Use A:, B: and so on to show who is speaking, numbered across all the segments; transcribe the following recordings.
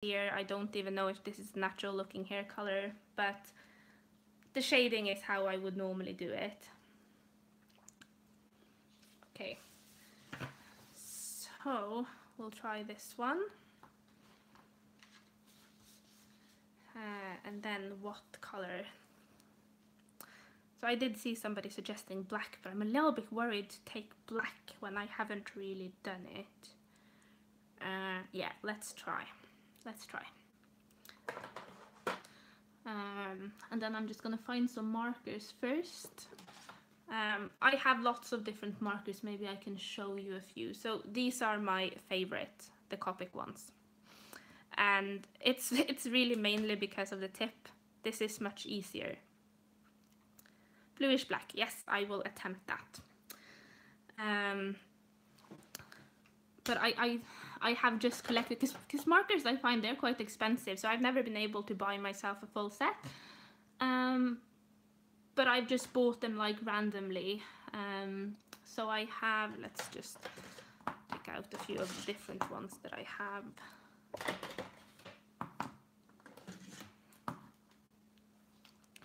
A: here. I don't even know if this is natural looking hair color, but the shading is how I would normally do it. Okay, so we'll try this one. And then what color? So I did see somebody suggesting black, but I'm a little bit worried to take black when I haven't really done it. Yeah, let's try. And then I'm just gonna find some markers first. I have lots of different markers, maybe I can show you a few. So these are my favorite, the Copic ones. And it's really mainly because of the tip. This is much easier. Bluish black, yes, I will attempt that. But I have just collected, because markers I find they're quite expensive, so I've never been able to buy myself a full set. But I've just bought them like randomly. So I have, let's just pick out a few of the different ones that I have.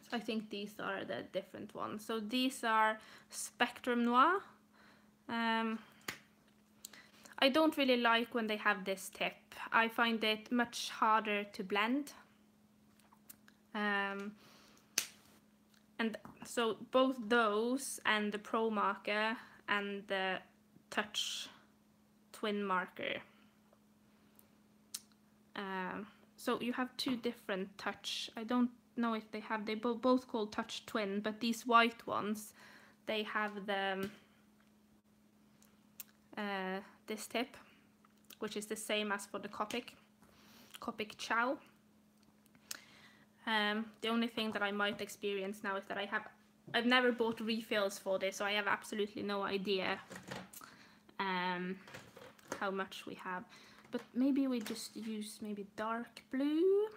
A: So I think these are the different ones. So these are Spectrum Noir. I don't really like when they have this tip. I find it much harder to blend. And so both those and the Pro marker and the Touch Twin marker. So you have two different Touch. I don't know if they have, they both called Touch Twin, but these white ones, they have the this tip, which is the same as for the Copic Ciao. The only thing that I might experience now is that I've never bought refills for this, so I have absolutely no idea how much we have. But maybe we just use maybe dark blue.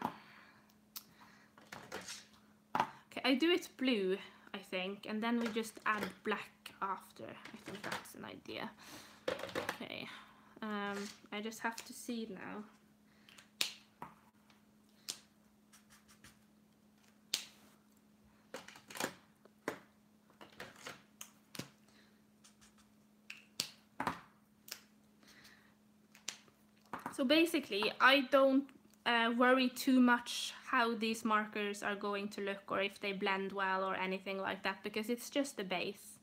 A: Okay, I do it blue, I think, and then we just add black after. I think that's an idea. Okay, I just have to see now. So basically, I don't worry too much how these markers are going to look or if they blend well or anything like that, because it's just the base.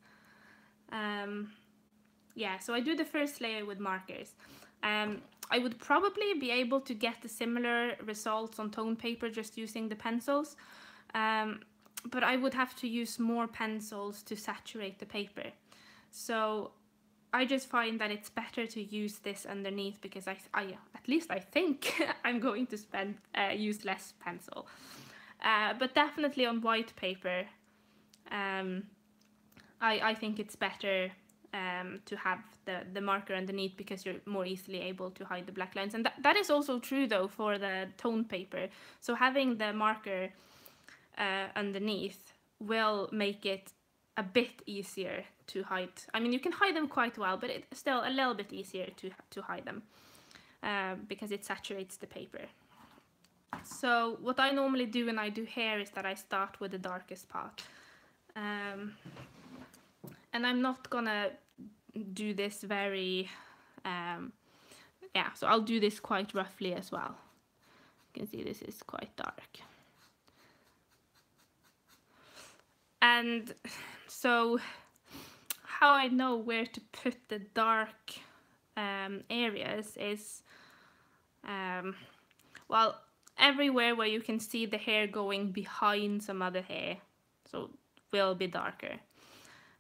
A: Yeah, so I do the first layer with markers. I would probably be able to get the similar results on tone paper just using the pencils, but I would have to use more pencils to saturate the paper. So I just find that it's better to use this underneath, because I at least I think I'm going to use less pencil. But definitely on white paper, I think it's better to have the marker underneath, because you're more easily able to hide the black lines. And that is also true though for the tone paper. So having the marker underneath will make it a bit easier to hide. I mean, you can hide them quite well, but it's still a little bit easier to hide them because it saturates the paper. So what I normally do when I do hair is that I start with the darkest part. And I'm not gonna do this very, yeah, so I'll do this quite roughly as well. You can see this is quite dark. And so how I know where to put the dark areas is, well, everywhere where you can see the hair going behind some other hair, so will be darker.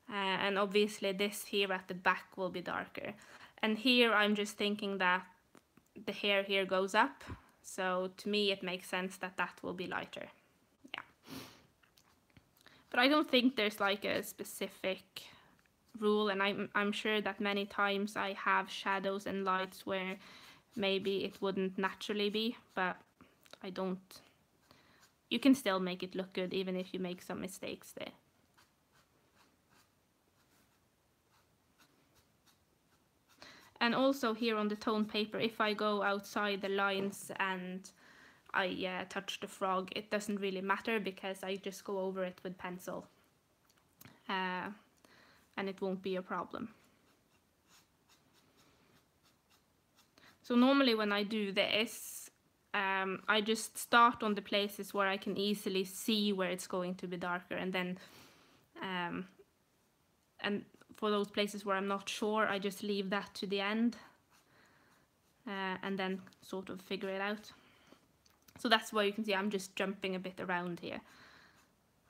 A: And obviously this here at the back will be darker. And here I'm just thinking that the hair here goes up, so to me it makes sense that that will be lighter. Yeah. But I don't think there's like a specific rule, and I'm sure that many times I have shadows and lights where maybe it wouldn't naturally be, but I don't. You can still make it look good even if you make some mistakes there. And also here on the tone paper, if I go outside the lines and I touch the frog, it doesn't really matter because I just go over it with pencil. And it won't be a problem. So normally when I do this, I just start on the places where I can easily see where it's going to be darker, and then and for those places where I'm not sure, I just leave that to the end and then sort of figure it out. So that's why you can see I'm just jumping a bit around here.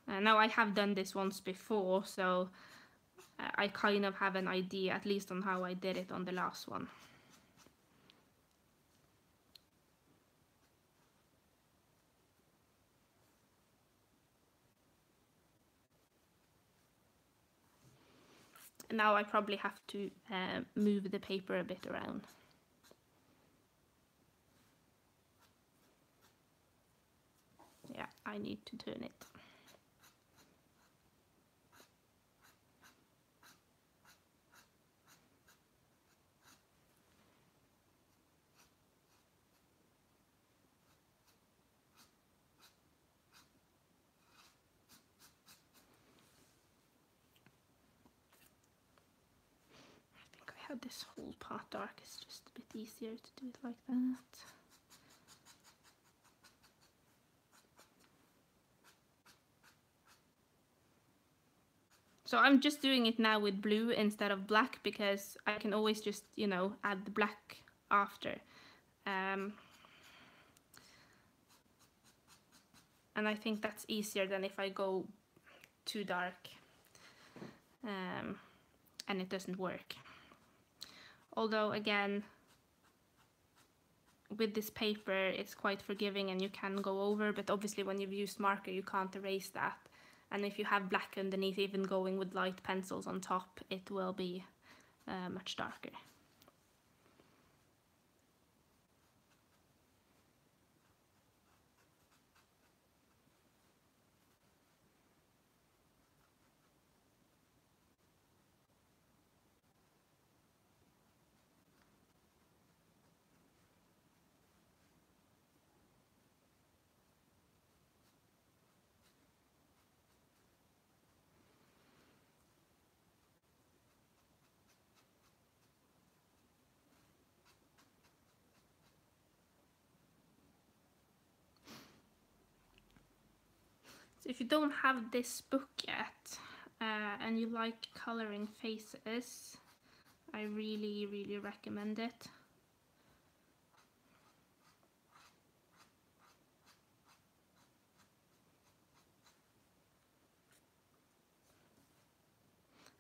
A: Now I have done this once before, so I kind of have an idea, at least on how I did it on the last one. Now I probably have to move the paper a bit around. Yeah, I need to turn it. I had this whole part dark, it's just a bit easier to do it like that. So I'm just doing it now with blue instead of black because I can always just, you know, add the black after. And I think that's easier than if I go too dark and it doesn't work. Although again, with this paper it's quite forgiving and you can go over, but obviously when you've used marker you can't erase that. And if you have black underneath, even going with light pencils on top, it will be much darker. So if you don't have this book yet and you like coloring faces, I really recommend it.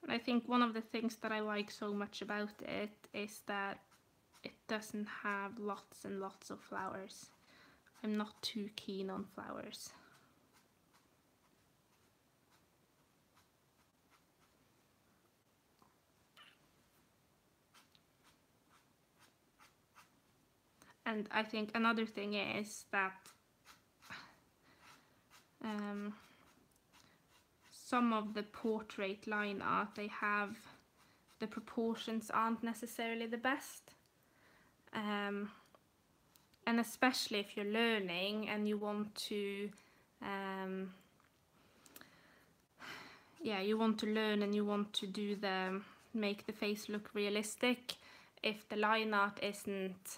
A: And I think one of the things that I like so much about it is that it doesn't have lots and lots of flowers. I'm not too keen on flowers. And I think another thing is that some of the portrait line art, they have, the proportions aren't necessarily the best. And especially if you're learning and you want to you want to learn and you want to do make the face look realistic, if the line art isn't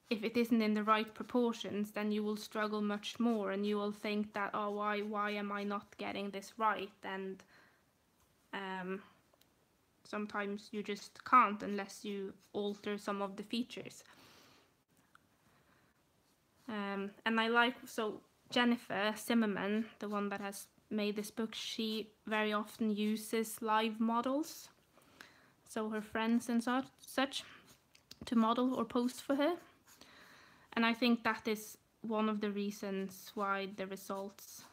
A: if it isn't in the right proportions, then you will struggle much more and you will think that, oh, why am I not getting this right? And sometimes you just can't unless you alter some of the features. And I like, so Jennifer Zimmerman, the one that has made this book, she very often uses live models, so her friends and such, to model or post for her. And I think that is one of the reasons why the results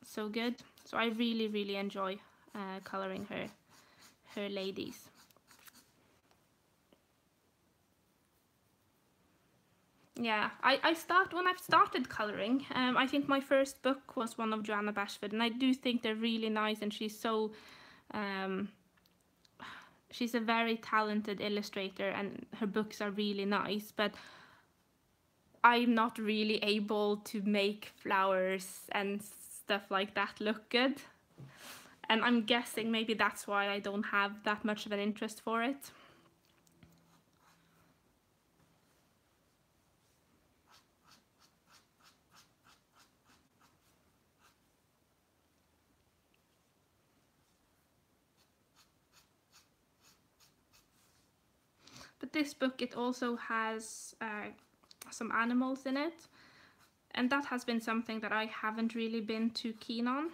A: are so good. So I really enjoy coloring her ladies. Yeah, when I've started coloring, I think my first book was one of Joanna Bashford, and I do think they're really nice, and she's so she's a very talented illustrator and her books are really nice, but I'm not really able to make flowers and stuff like that look good. And I'm guessing maybe that's why I don't have that much of an interest for it. But this book, it also has some animals in it. And that has been something that I haven't really been too keen on.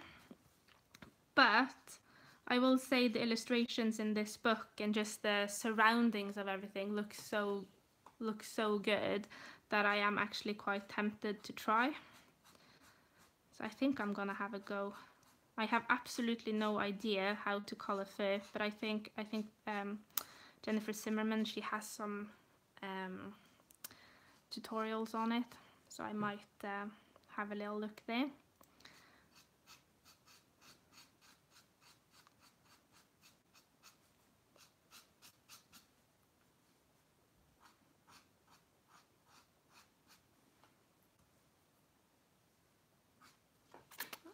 A: But I will say the illustrations in this book and just the surroundings of everything look so good that I am actually quite tempted to try. So I think I'm gonna have a go. I have absolutely no idea how to color fur, but I think Jennifer Zimmerman, she has some tutorials on it, so I might have a little look there.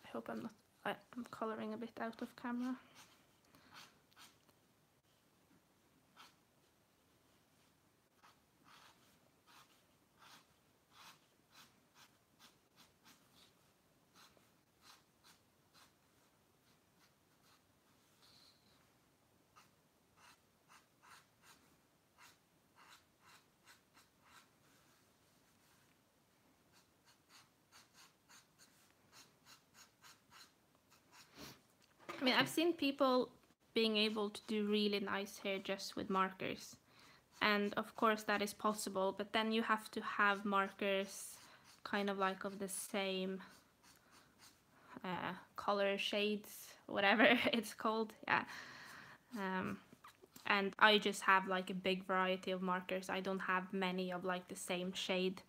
A: I hope I'm not, I'm coloring a bit out of camera. I mean, I've seen people being able to do really nice hair just with markers. And of course that is possible, but then you have to have markers kind of like of the same color shades, whatever it's called. Yeah. And I just have like a big variety of markers. I don't have many of like the same shade.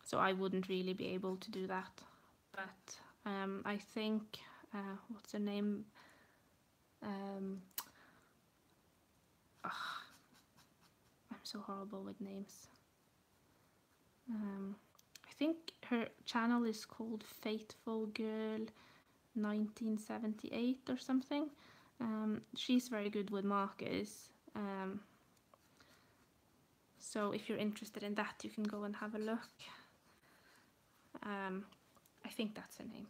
A: So I wouldn't really be able to do that. But I think, what's her name? I'm so horrible with names. I think her channel is called Faithful Girl 1978 or something. She's very good with markers. So if you're interested in that, you can go and have a look. I think that's her name.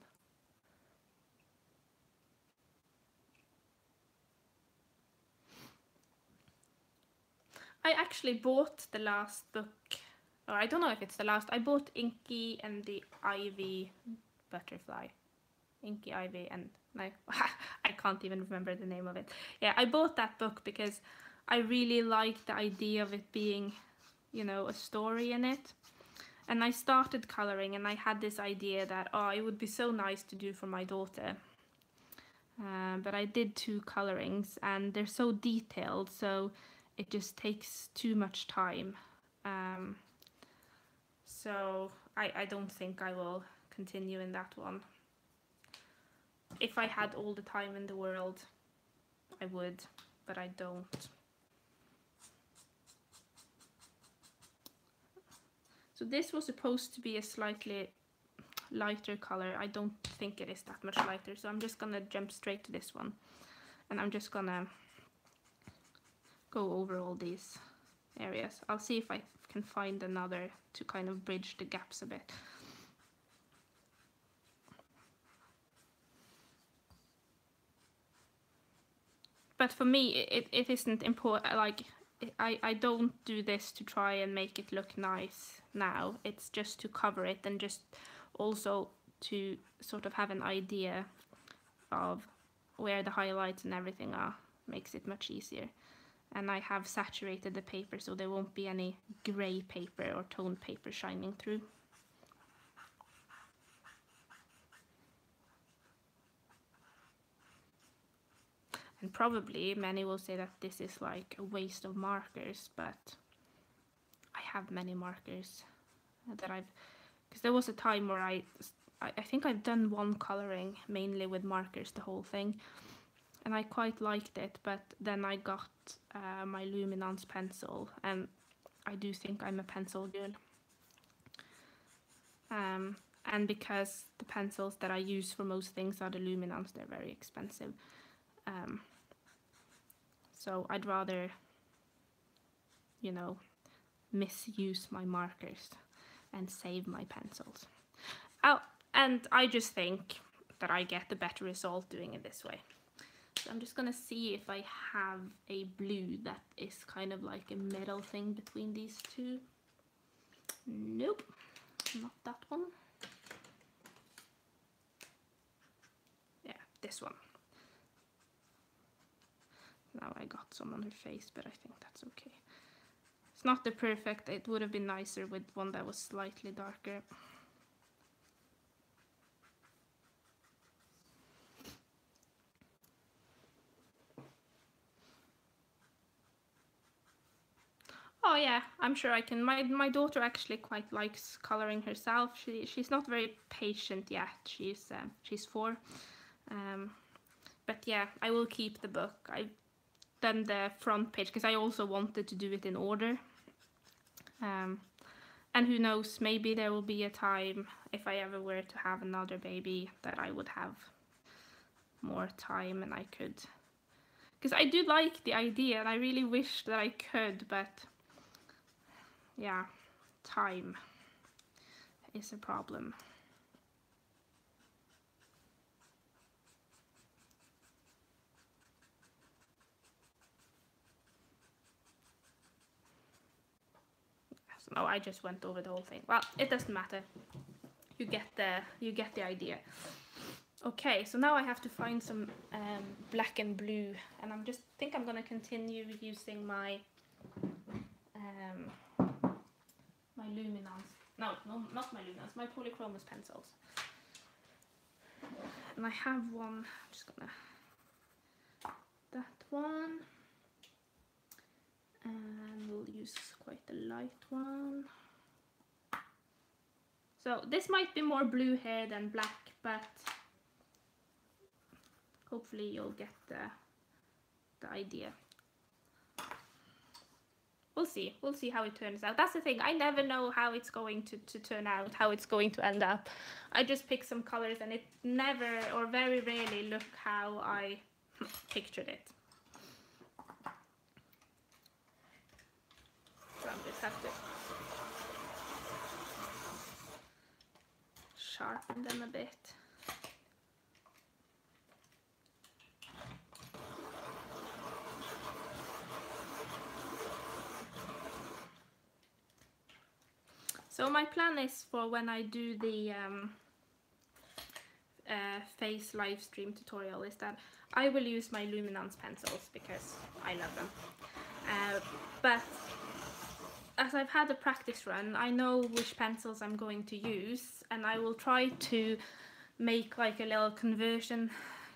A: I actually bought the last book, or I don't know if it's the last. I bought Inky and the Ivy Butterfly. Inky, Ivy, and no, I can't even remember the name of it. Yeah, I bought that book because I really liked the idea of it being, you know, a story in it. And I started coloring and I had this idea that, oh, it would be so nice to do for my daughter. But I did 2 colorings and they're so detailed, so it just takes too much time. So I don't think I will continue in that one. If I had all the time in the world, I would, but I don't. So this was supposed to be a slightly lighter color. I don't think it is that much lighter, so I'm just gonna jump straight to this one. And I'm just gonna go over all these areas. I'll see if I can find another to kind of bridge the gaps a bit. But for me, it isn't important. Like, I don't do this to try and make it look nice now. It's just to cover it and just also to sort of have an idea of where the highlights and everything are. Makes it much easier. And I have saturated the paper so there won't be any grey paper or toned paper shining through. And probably many will say that this is like a waste of markers, but I have many markers that I've, because there was a time where I think I've done one coloring mainly with markers the whole thing, and I quite liked it, but then I got my Luminance pencil, and I do think I'm a pencil girl. And because the pencils that I use for most things are the Luminance, they're very expensive. So I'd rather, you know, misuse my markers and save my pencils. Oh, and I just think that I get the better result doing it this way. So I'm just gonna see if I have a blue that is kind of like a middle thing between these two. Nope, not that one. Yeah, this one. Now I got some on her face, but I think that's okay. It's not the perfect, it would have been nicer with one that was slightly darker. Oh yeah, I'm sure I can. My daughter actually quite likes coloring herself. She's not very patient yet. She's 4. But yeah, I will keep the book. I've done the front page because I also wanted to do it in order. And who knows, maybe there will be a time, if I ever were to have another baby, that I would have more time and I could. Because I do like the idea and I really wish that I could, but yeah, time is a problem. So no, I just went over the whole thing. Well, it doesn't matter. You get the idea. Okay, so now I have to find some black and blue, and think I'm gonna continue using my my Luminance. No, not my Luminance. My Polychromos pencils. And I have one. I'm just gonna that one, and we'll use quite a light one. So this might be more blue here than black, but hopefully you'll get the idea. We'll see how it turns out. That's the thing, I never know how it's going to turn out, how it's going to end up. I just pick some colors and it never or very rarely look how I pictured it. So I just have to sharpen them a bit. So my plan is for when I do the face live stream tutorial is that I will use my Luminance pencils because I love them. But as I've had a practice run, I know which pencils I'm going to use, and I will try to make like a little conversion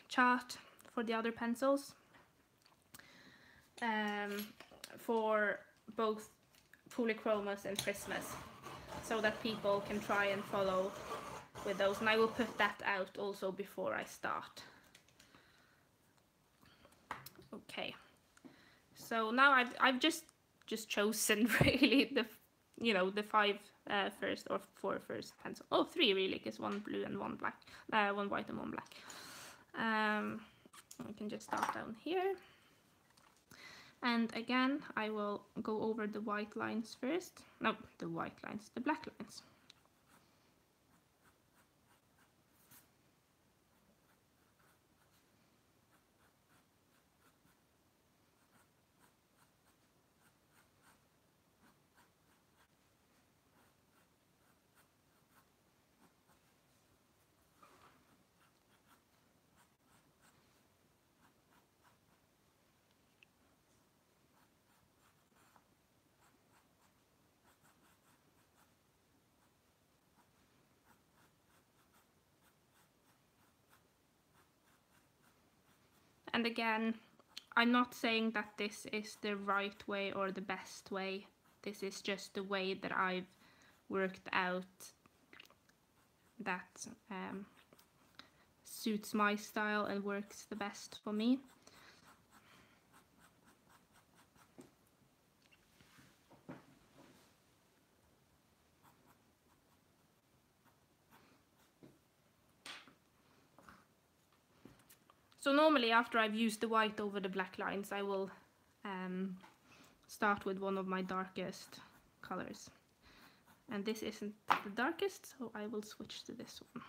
A: chart for the other pencils for both Polychromos and Christmas, so that people can try and follow with those, and I will put that out also before I start. Okay, so now I've just chosen really the 5 first or 4 first pencil. Oh, 3 really, because 1 blue and 1 black, 1 white and 1 black. We can just start down here. And again, I will go over the white lines first. No, the white lines, the black lines. And again, I'm not saying that this is the right way or the best way. This is just the way that I've worked out that suits my style and works the best for me. So normally after I've used the white over the black lines, I will start with one of my darkest colors. And this isn't the darkest, so I will switch to this one.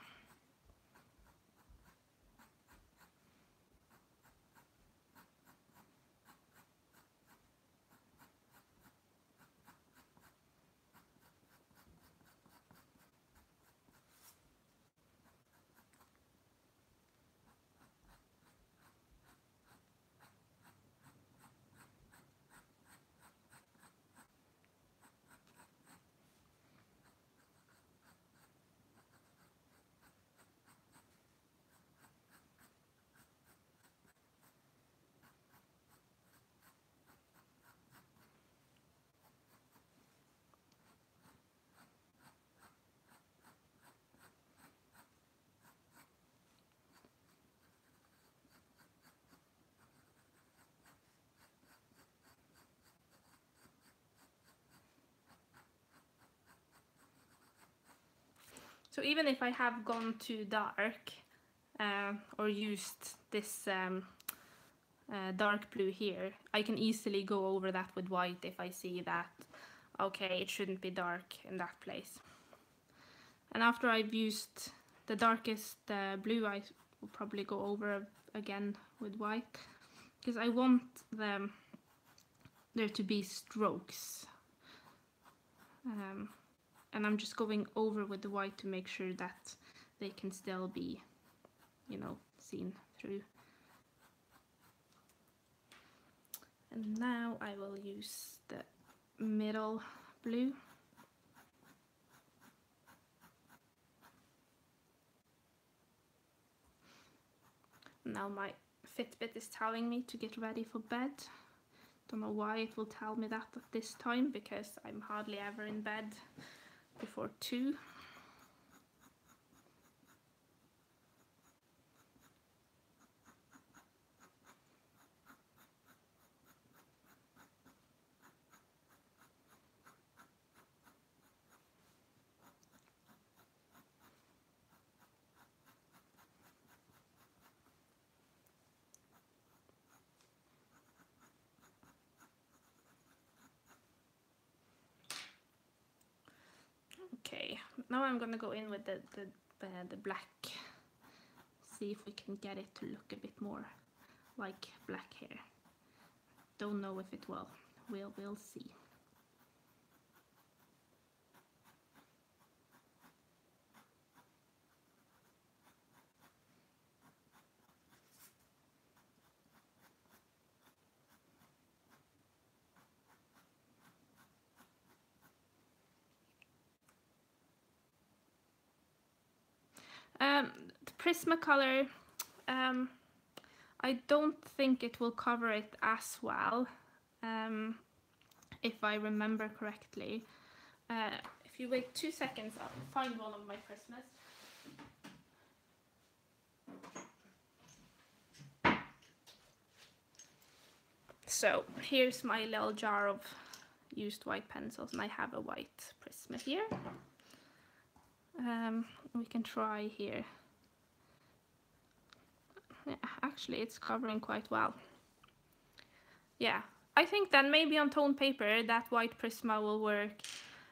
A: So even if I have gone too dark or used this dark blue here, I can easily go over that with white if I see that, okay, it shouldn't be dark in that place. And after I've used the darkest blue, I will probably go over again with white, because I want there to be strokes. And I'm just going over with the white to make sure that they can still be, you know, seen through. And now I will use the middle blue. Now my Fitbit is telling me to get ready for bed. Don't know why it will tell me that at this time, because I'm hardly ever in bed before 2. Okay, now I'm gonna go in with the black. See if we can get it to look a bit more like black hair. Don't know if it will. We'll see. The Prismacolor, I don't think it will cover it as well, if I remember correctly. If you wait 2 seconds, I'll find one of my Prismas. So here's my little jar of used white pencils, and I have a white Prisma here. We can try here. Yeah, actually it's covering quite well. Yeah, I think then maybe on toned paper that white Prisma will work.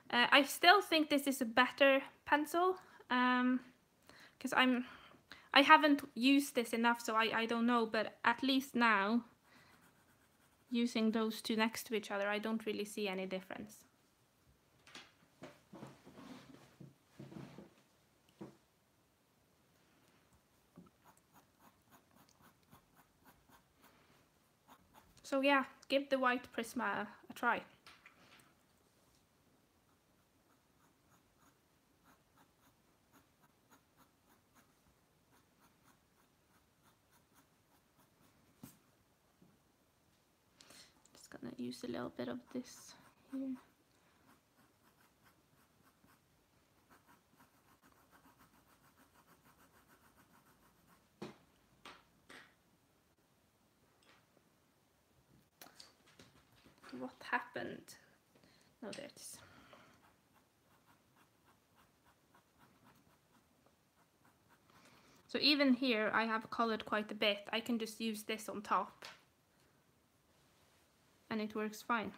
A: I still think this is a better pencil, because I haven't used this enough, so I don't know, but at least now, using those two next to each other, I don't really see any difference. So yeah, give the white Prisma a try. Just gonna use a little bit of this here. What happened? No, there it is. So even here I have colored quite a bit. I can just use this on top and it works fine.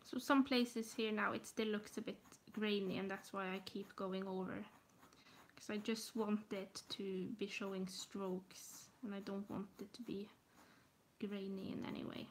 A: So some places here now it still looks a bit grainy, and that's why I keep going over, because I just want it to be showing strokes and I don't want it to be grainy in any way.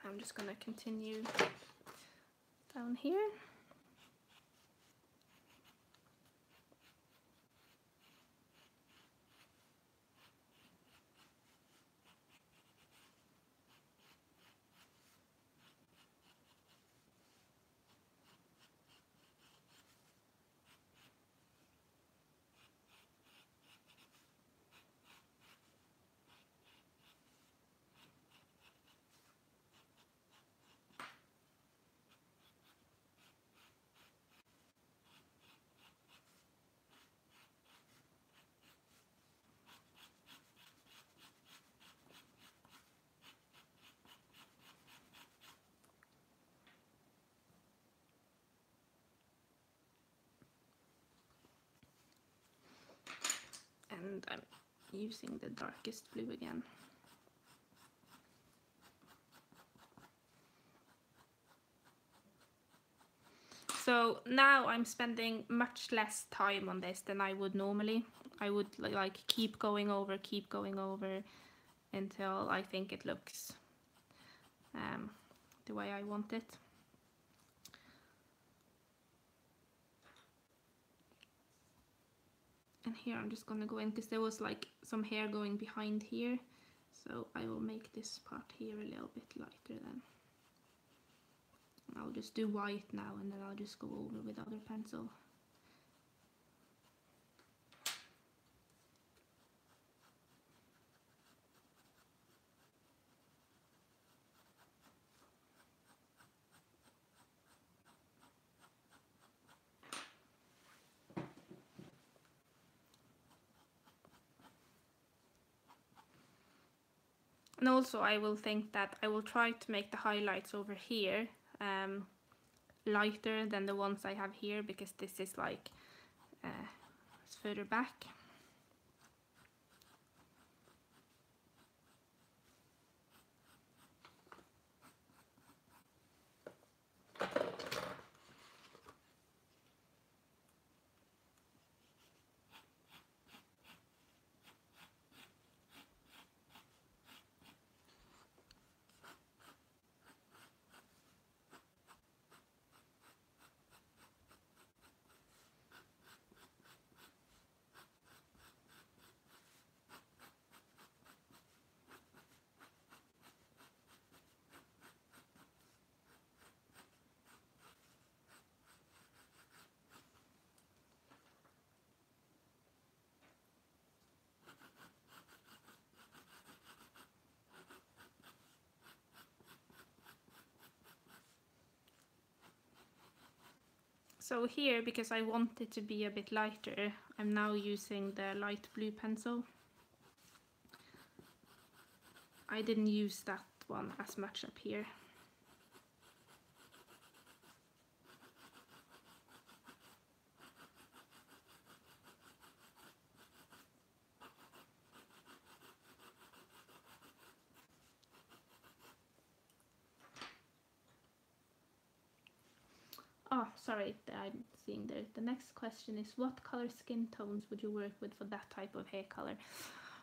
A: I'm just gonna continue down here. And I'm using the darkest blue again. So now I'm spending much less time on this than I would normally. I would like keep going over until I think it looks the way I want it. And here I'm just gonna go in because there was like some hair going behind here, so I will make this part here a little bit lighter then. I'll just do white now and then I'll just go over with other pencil. And also I will think that I will try to make the highlights over here lighter than the ones I have here, because this is like it's further back. So here, because I want it to be a bit lighter, I'm now using the light blue pencil. I didn't use that one as much up here. Oh, sorry, I'm seeing there. The next question is, what color skin tones would you work with for that type of hair color?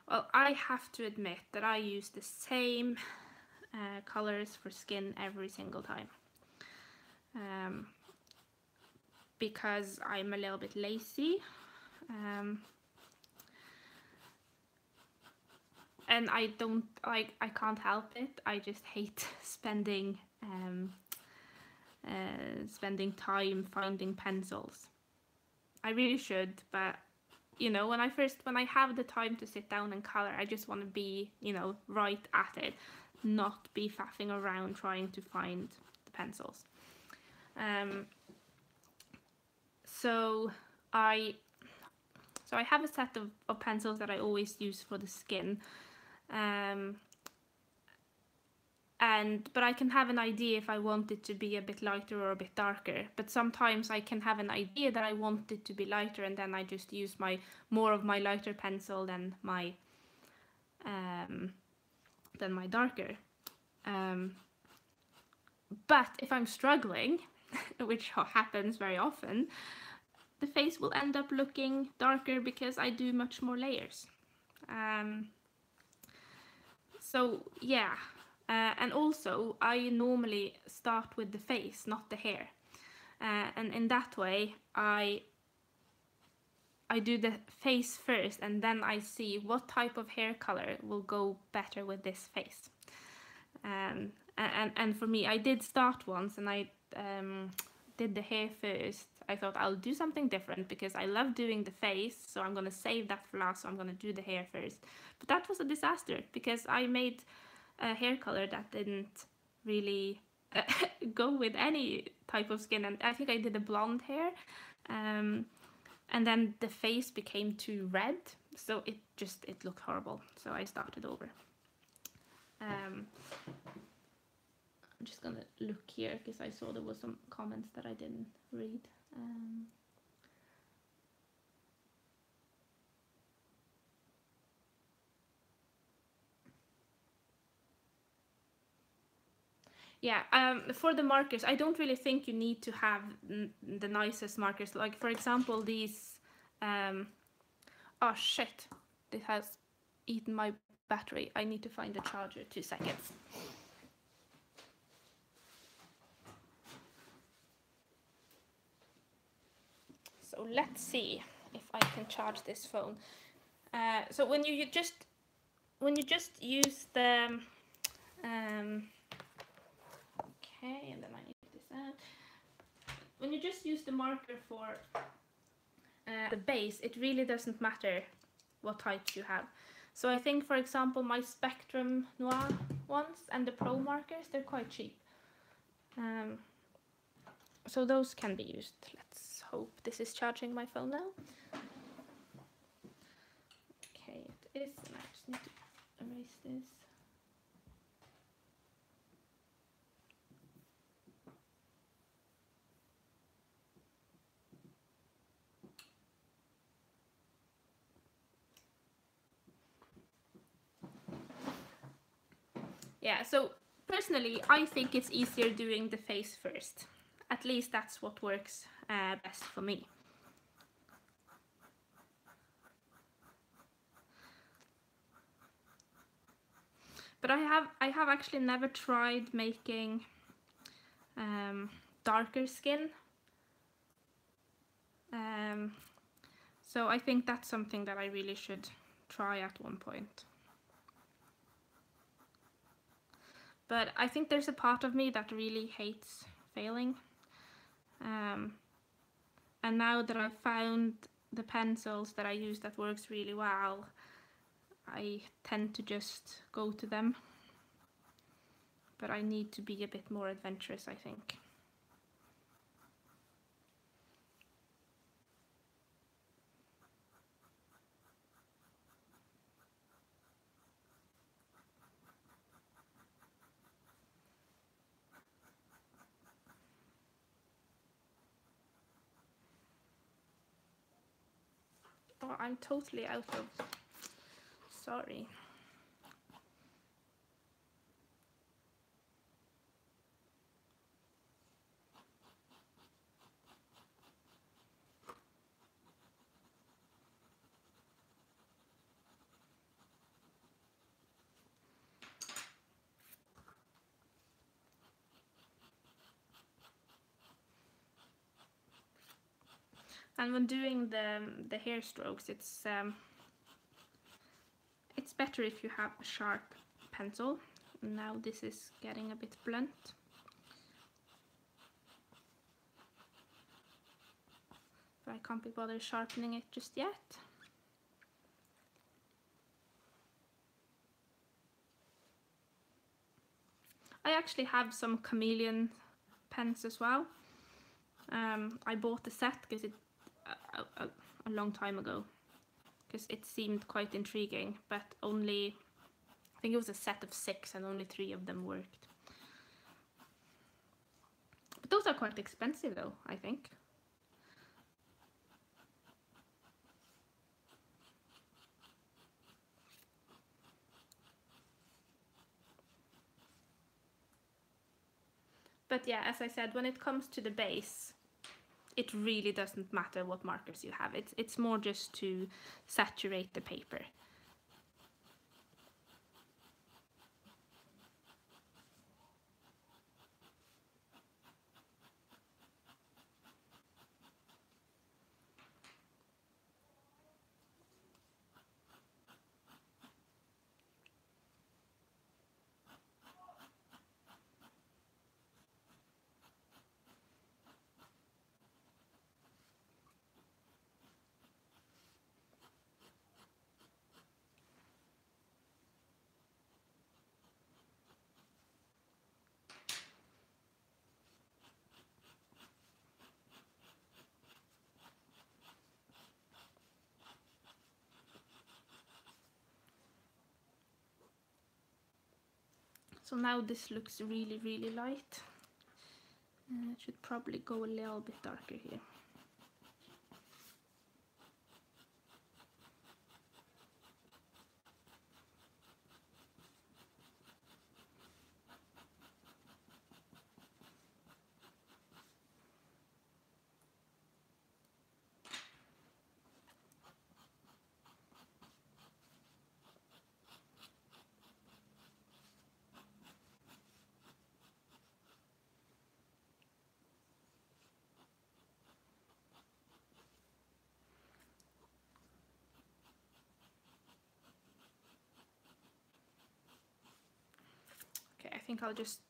A: Well, I have to admit that I use the same colors for skin every single time. Because I'm a little bit lazy. And I can't help it. I just hate spending time finding pencils. I really should, but you know, when I have the time to sit down and color, I just want to be, you know, right at it, not be faffing around trying to find the pencils. So I have a set of pencils that I always use for the skin. But I can have an idea if I want it to be a bit lighter or a bit darker. But sometimes I can have an idea that I want it to be lighter, and then I just use more of my lighter pencil than my darker. But if I'm struggling, which happens very often, the face will end up looking darker because I do much more layers. So yeah. And also, I normally start with the face, not the hair. And in that way, I do the face first, and then I see what type of hair color will go better with this face. And for me, I did start once, and I did the hair first. I thought I'll do something different because I love doing the face, so I'm gonna save that for last, so I'm gonna do the hair first. But that was a disaster because I made a hair color that didn't really go with any type of skin, and I think I did a blonde hair, and then the face became too red, so it looked horrible, so I started over. I'm just gonna look here because I saw there was some comments that I didn't read. Yeah, for the markers, I don't really think you need to have the nicest markers. Like, for example, these... oh, shit. This has eaten my battery. I need to find the charger. 2 seconds. So let's see if I can charge this phone. So when you just use the... okay, and then I need this out. When you just use the marker for the base, it really doesn't matter what types you have. So I think, for example, my Spectrum Noir ones and the Pro markers, they're quite cheap. So those can be used. Let's hope this is charging my phone now. Okay, it is, and I just need to erase this. Yeah, so personally, I think it's easier doing the face first. At least that's what works best for me. But I have actually never tried making darker skin. So I think that's something that I really should try at one point. But I think there's a part of me that really hates failing. And now that I've found the pencils that I use that works really well, I tend to just go to them. But I need to be a bit more adventurous, I think. Oh, I'm totally out of... Sorry. And when doing the hair strokes, it's better if you have a sharp pencil. Now this is getting a bit blunt. But I can't be bothered sharpening it just yet. I actually have some chameleon pens as well. I bought the set because a long time ago, because it seemed quite intriguing, but only, I think it was a set of 6 and only 3 of them worked. But those are quite expensive though, I think. But yeah, as I said, when it comes to the base, it really doesn't matter what markers you have. It's more just to saturate the paper. So now this looks really, really light. It should probably go a little bit darker here. Okay, I think I'll just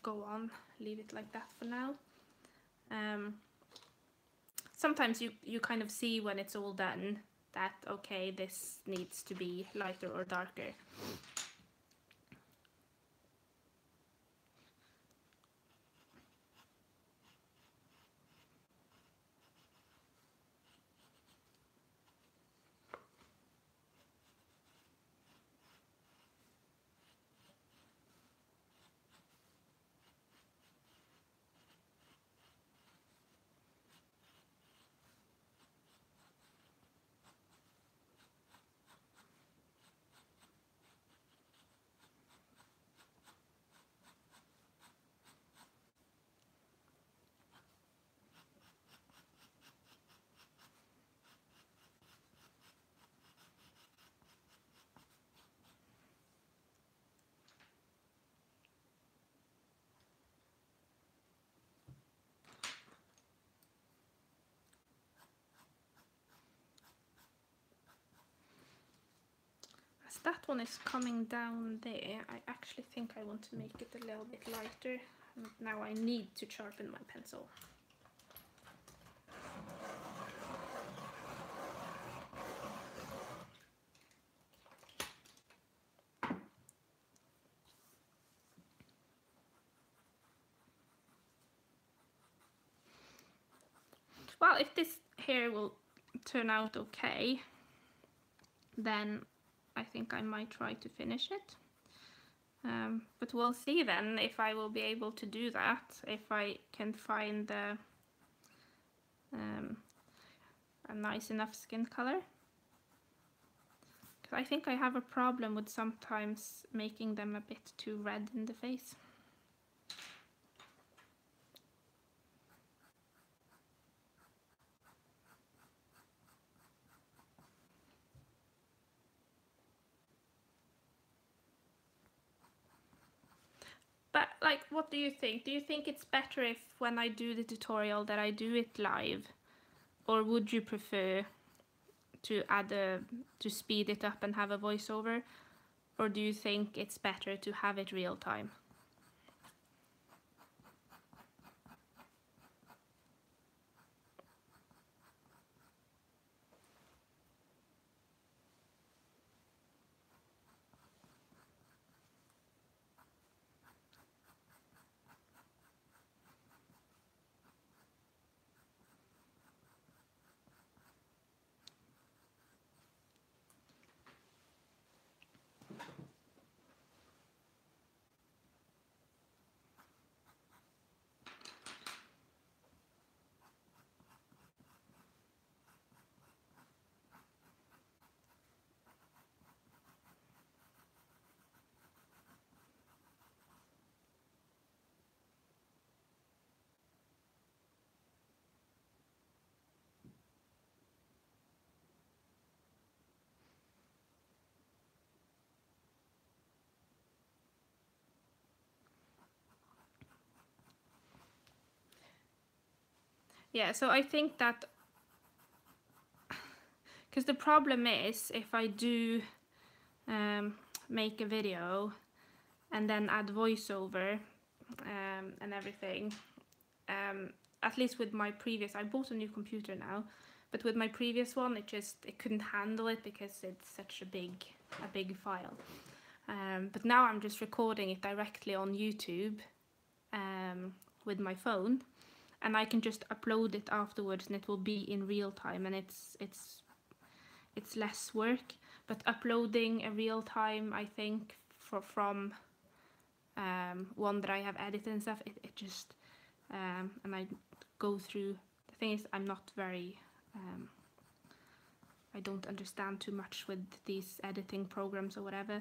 A: go on, leave it like that for now. Sometimes you kind of see when it's all done that, okay, this needs to be lighter or darker. As that one is coming down there, I actually think I want to make it a little bit lighter. Now I need to sharpen my pencil. Well, if this hair will turn out okay, then I think I might try to finish it. But we'll see then if I will be able to do that, if I can find a nice enough skin color. I think I have a problem with sometimes making them a bit too red in the face. But like, what do you think? Do you think it's better if when I do the tutorial that I do it live? Or would you prefer to to speed it up and have a voiceover? Or do you think it's better to have it real time? Yeah, so I think that, because the problem is if I do make a video and then add voiceover and everything, at least with my previous, I bought a new computer now, but with my previous one it couldn't handle it because it's such a big file. But now I'm just recording it directly on YouTube with my phone, and I can just upload it afterwards and it will be in real time, and it's less work. But uploading a real time, I think, from one that I have edited and stuff, it just and I go through, the thing is I'm not very I don't understand too much with these editing programs or whatever,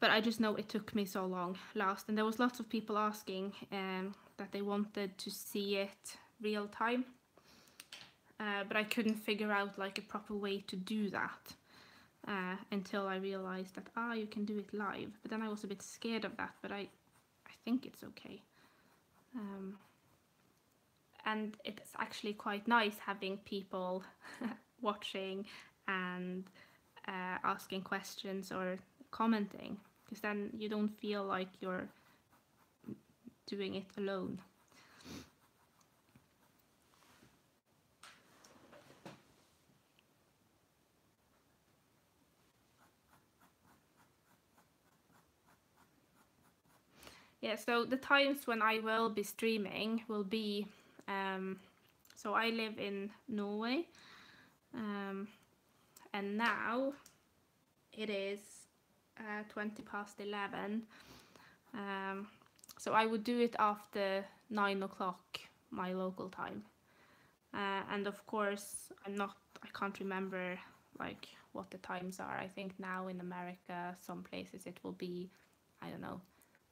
A: but I just know it took me so long last, and there was lots of people asking that they wanted to see it real time, but I couldn't figure out like a proper way to do that until I realized that you can do it live. But then I was a bit scared of that, but I think it's okay. And it's actually quite nice having people watching and asking questions or commenting, because then you don't feel like you're doing it alone. Yeah, so the times when I will be streaming will be, so I live in Norway, and now it is 20 past 11. So I would do it after 9 o'clock my local time. And of course, I can't remember like what the times are. I think now in America, some places it will be, I don't know,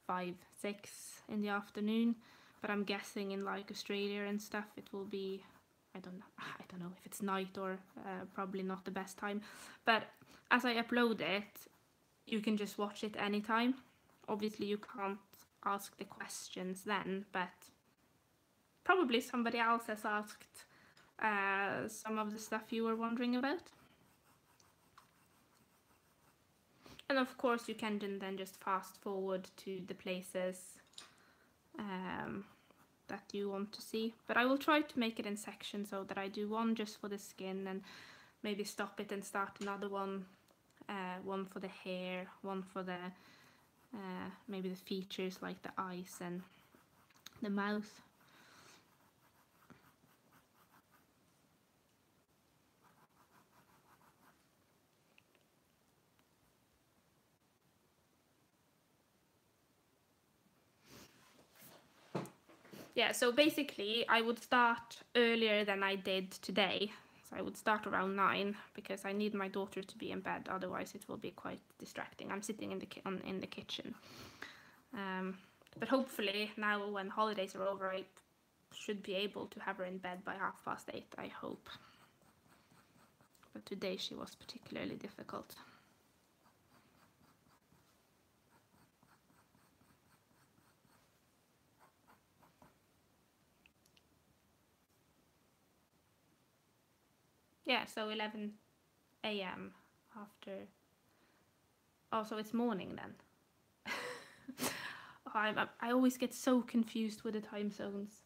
A: 5, 6 in the afternoon. But I'm guessing in like Australia and stuff, it will be, I don't know if it's night or probably not the best time. But as I upload it, you can just watch it anytime. Obviously, you can't ask the questions then, but probably somebody else has asked some of the stuff you were wondering about. And of course, you can then just fast forward to the places that you want to see. But I will try to make it in sections so that I do one just for the skin and maybe stop it and start another one. One for the hair, one for the maybe the features like the eyes and the mouth. Yeah, so basically I would start earlier than I did today. So I would start around 9 because I need my daughter to be in bed, otherwise it will be quite distracting. I'm sitting in the kitchen. But hopefully now when holidays are over, I should be able to have her in bed by 8:30, I hope. But today she was particularly difficult. Yeah, so 11 a.m. after. Oh, so it's morning then. I always get so confused with the time zones.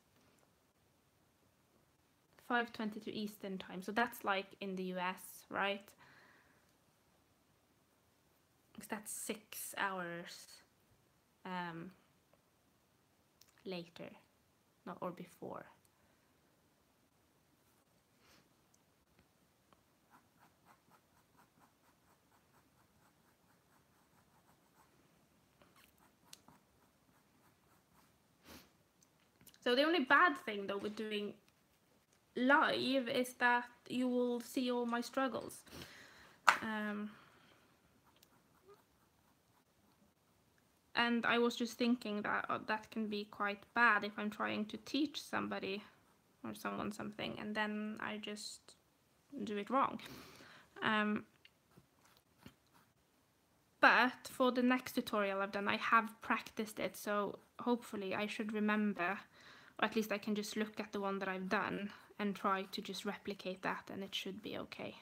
A: 5:22 Eastern time, so that's like in the US, right? Because that's 6 hours later, not or before. So the only bad thing though with doing live is that you will see all my struggles. And I was just thinking that that can be quite bad if I'm trying to teach somebody or someone something and then I just do it wrong. But for the next tutorial I've done, I have practiced it, so hopefully I should remember, or at least I can just look at the one that I've done and try to just replicate that, and it should be okay.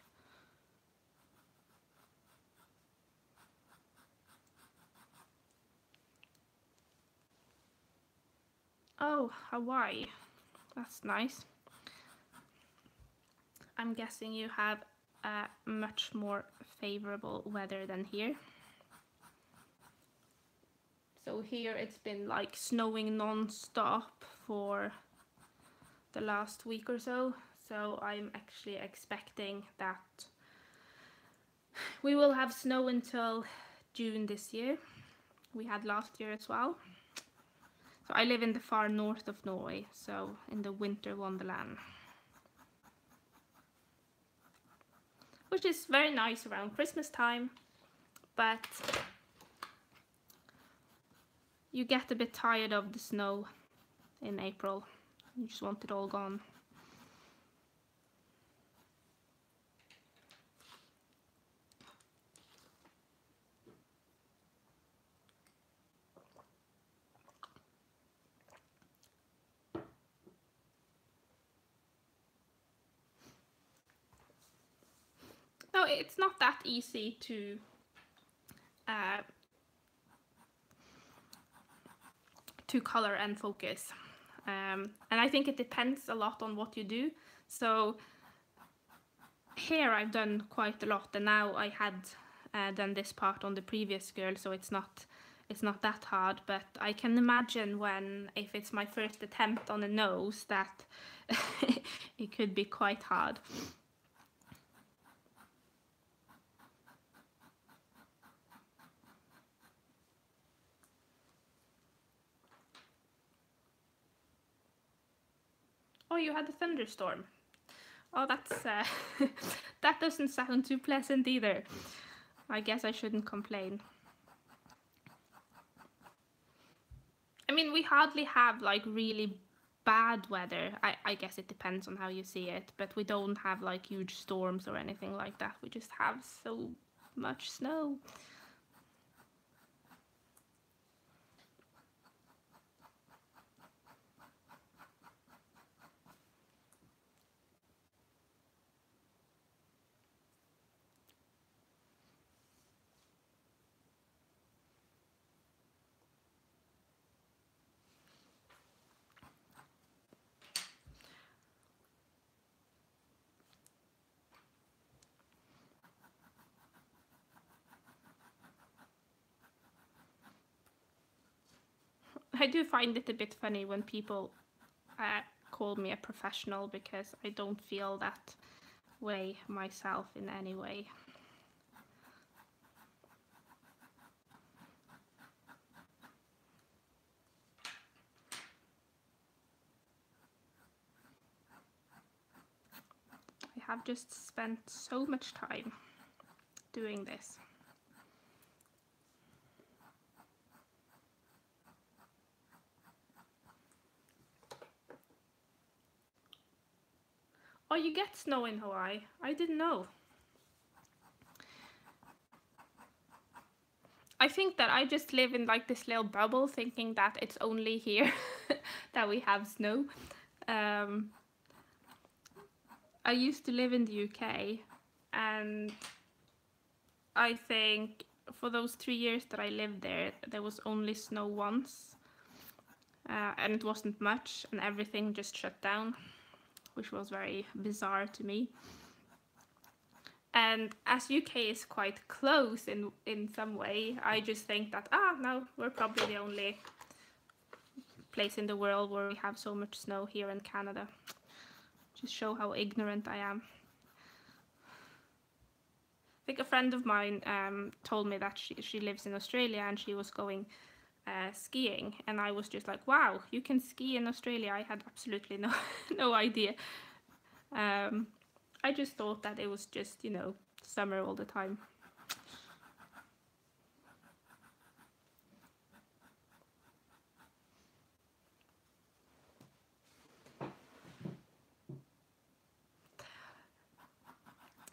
A: Oh, Hawaii. That's nice. I'm guessing you have much more favorable weather than here. So here it's been like snowing non-stop for the last week or so. So I'm actually expecting that we will have snow until June this year. We had last year as well. So I live in the far north of Norway, so in the winter wonderland. Which is very nice around Christmas time, but you get a bit tired of the snow in April. You just want it all gone. No, it's not that easy to color and focus. And I think it depends a lot on what you do. So here I've done quite a lot, and now I had done this part on the previous girl, so it's not that hard. But I can imagine if it's my first attempt on a nose, that it could be quite hard. Oh, you had a thunderstorm. Oh, that's that doesn't sound too pleasant either. I guess I shouldn't complain. I mean, we hardly have like really bad weather. I guess it depends on how you see it, but we don't have like huge storms or anything like that. We just have so much snow. I do find it a bit funny when people call me a professional, because I don't feel that way myself in any way. I have just spent so much time doing this. Oh, you get snow in Hawaii? I didn't know. I think that I just live in like this little bubble thinking that it's only here that we have snow. I used to live in the UK, and I think for those 3 years that I lived there, there was only snow once. And it wasn't much, and everything just shut down, which was very bizarre to me. And as UK is quite close in some way, I just think that, no, we're probably the only place in the world where we have so much snow here in Canada. Just show how ignorant I am. I think a friend of mine told me that she lives in Australia and she was going skiing, and I was just like, wow, you can ski in Australia. I had absolutely no idea. I just thought that it was just, you know, summer all the time.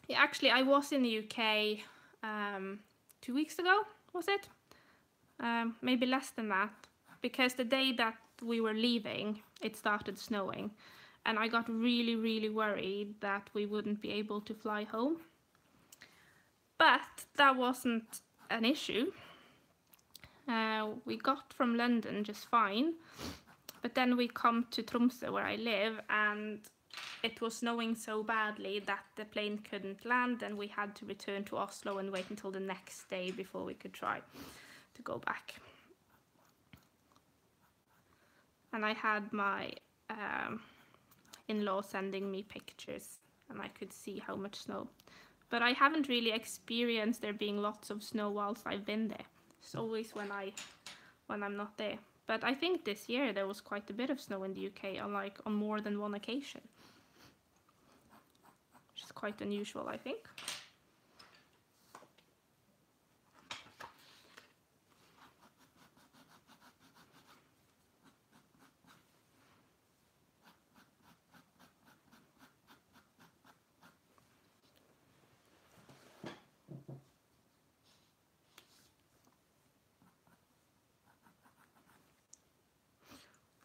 A: Yeah, actually, I was in the UK 2 weeks ago, was it? Maybe less than that, because the day that we were leaving, it started snowing, and I got really worried that we wouldn't be able to fly home. But that wasn't an issue. We got from London just fine, but then we come to Tromsø, where I live, and it was snowing so badly that the plane couldn't land, and we had to return to Oslo and wait until the next day before we could try to go back. And I had my in-law sending me pictures, and I could see how much snow. But I haven't really experienced there being lots of snow whilst I've been there. It's always when I'm not there. But I think this year there was quite a bit of snow in the UK, on more than one occasion, which is quite unusual, I think.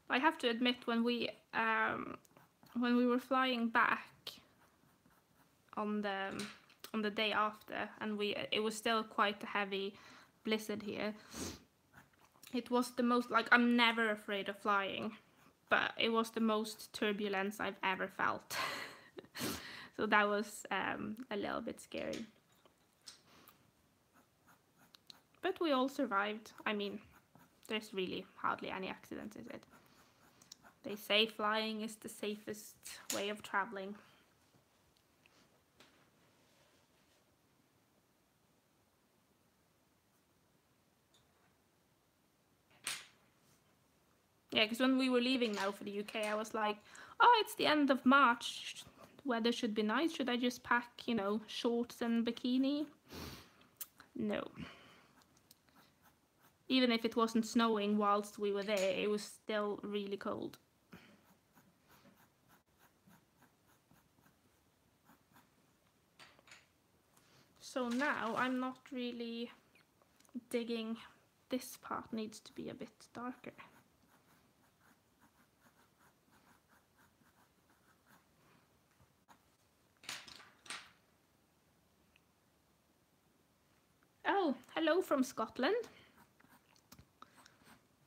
A: I have to admit, when we were flying back on the day after, and it was still quite a heavy blizzard here. It was the most, like, I'm never afraid of flying, but it was the most turbulence I've ever felt. So that was a little bit scary. But we all survived. I mean, there's really hardly any accidents, is it? They say flying is the safest way of traveling. Yeah, because when we were leaving now for the UK, I was like, oh, it's the end of March. Weather should be nice. Should I just pack, you know, shorts and bikini? No. Even if it wasn't snowing whilst we were there, it was still really cold. So now I'm not really digging. This part needs to be a bit darker. Oh, hello from Scotland.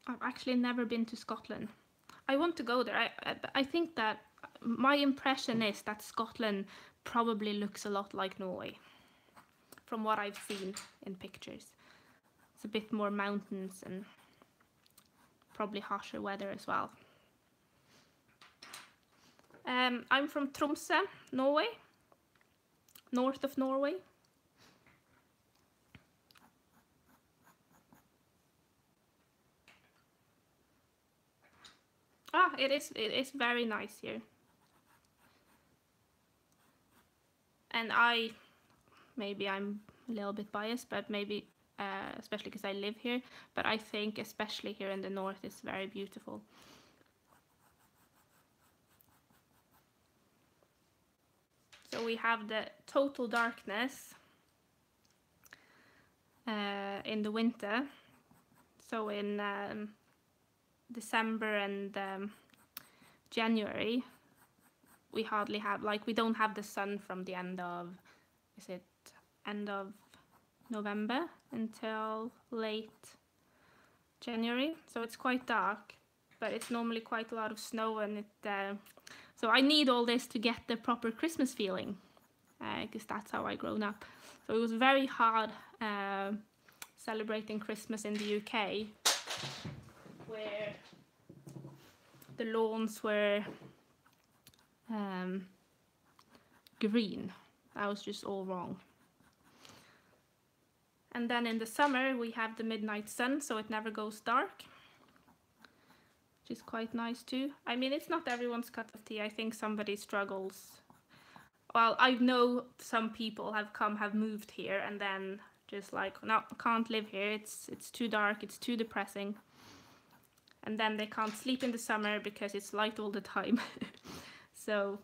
A: I've actually never been to Scotland. I want to go there. I think that my impression is that Scotland probably looks a lot like Norway, from what I've seen in pictures. It's a bit more mountains and probably harsher weather as well. I'm from Tromsø, Norway, north of Norway. It is very nice here. And maybe I'm a little bit biased, but maybe especially because I live here, but I think especially here in the north it's very beautiful. So we have the total darkness in the winter. So in December and January, we hardly have, like, we don't have the sun from the end of November until late January. So it's quite dark, but it's normally quite a lot of snow, and so I need all this to get the proper Christmas feeling, because that's how I grown up. So it was very hard celebrating Christmas in the UK, where the lawns were green. That was just all wrong. And then in the summer we have the midnight sun, so it never goes dark, which is quite nice too. I mean, it's not everyone's cup of tea. I think somebody struggles. Well, I know some people have moved here and then just like, no, I can't live here. It's too dark. It's too depressing. And then they can't sleep in the summer because it's light all the time. So,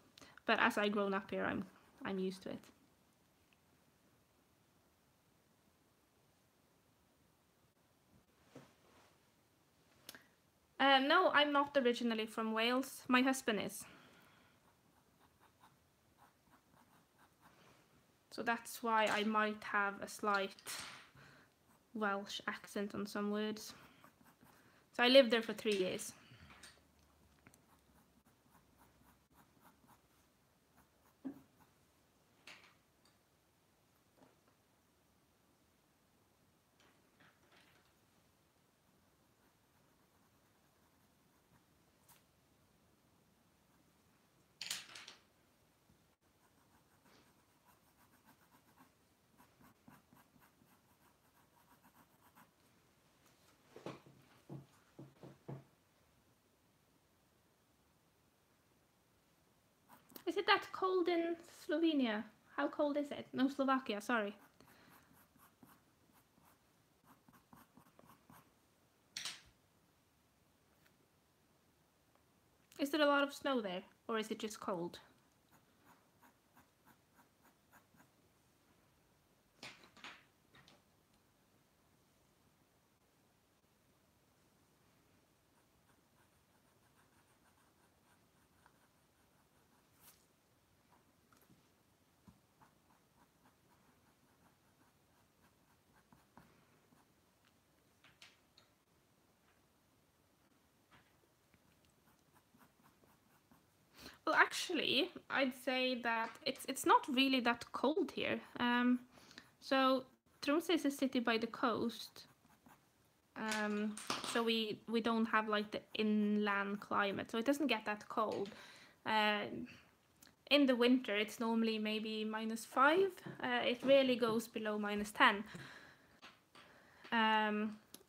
A: but as I grown up here, I'm used to it. No, I'm not originally from Wales. My husband is. So that's why I might have a slight Welsh accent on some words. So I lived there for 3 years. Is it that cold in Slovenia? How cold is it? No, Slovakia, sorry. Is there a lot of snow there, or is it just cold? Well, actually, I'd say that it's not really that cold here. So Tromsø is a city by the coast. So we don't have like the inland climate, so it doesn't get that cold. In the winter, it's normally maybe -5. It rarely goes below -10.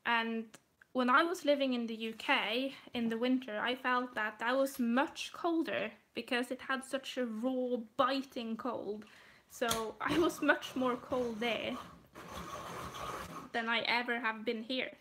A: And when I was living in the UK in the winter, I felt that I was much colder because it had such a raw, biting cold. So I was much more cold there than I ever have been here.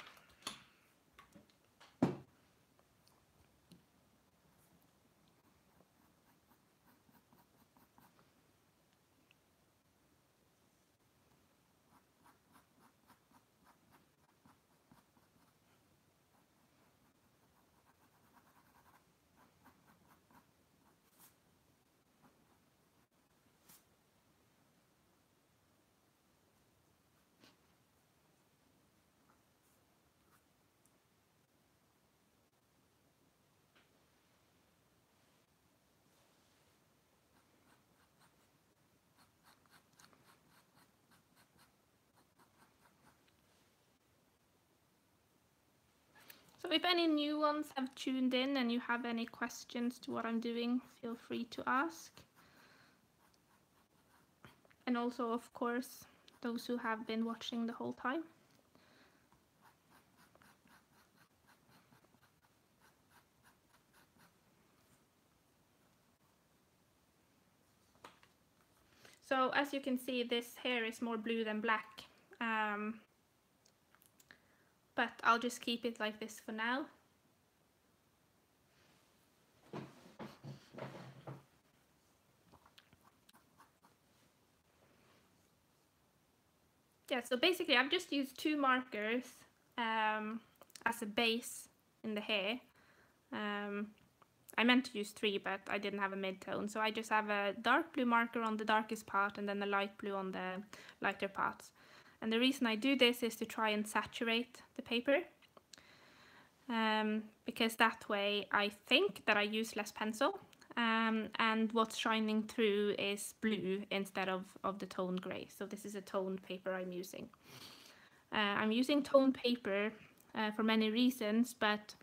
A: So if any new ones have tuned in and you have any questions to what I'm doing, feel free to ask. And also, of course, those who have been watching the whole time. So as you can see, this hair is more blue than black. But I'll just keep it like this for now. Yeah, so basically I've just used 2 markers as a base in the hair. I meant to use 3, but I didn't have a mid-tone, so I just have a dark blue marker on the darkest part and then a light blue on the lighter parts. And the reason I do this is to try and saturate the paper, because that way I think that I use less pencil, and what's shining through is blue instead of the toned grey. So this is a toned paper I'm using. I'm using toned paper for many reasons, but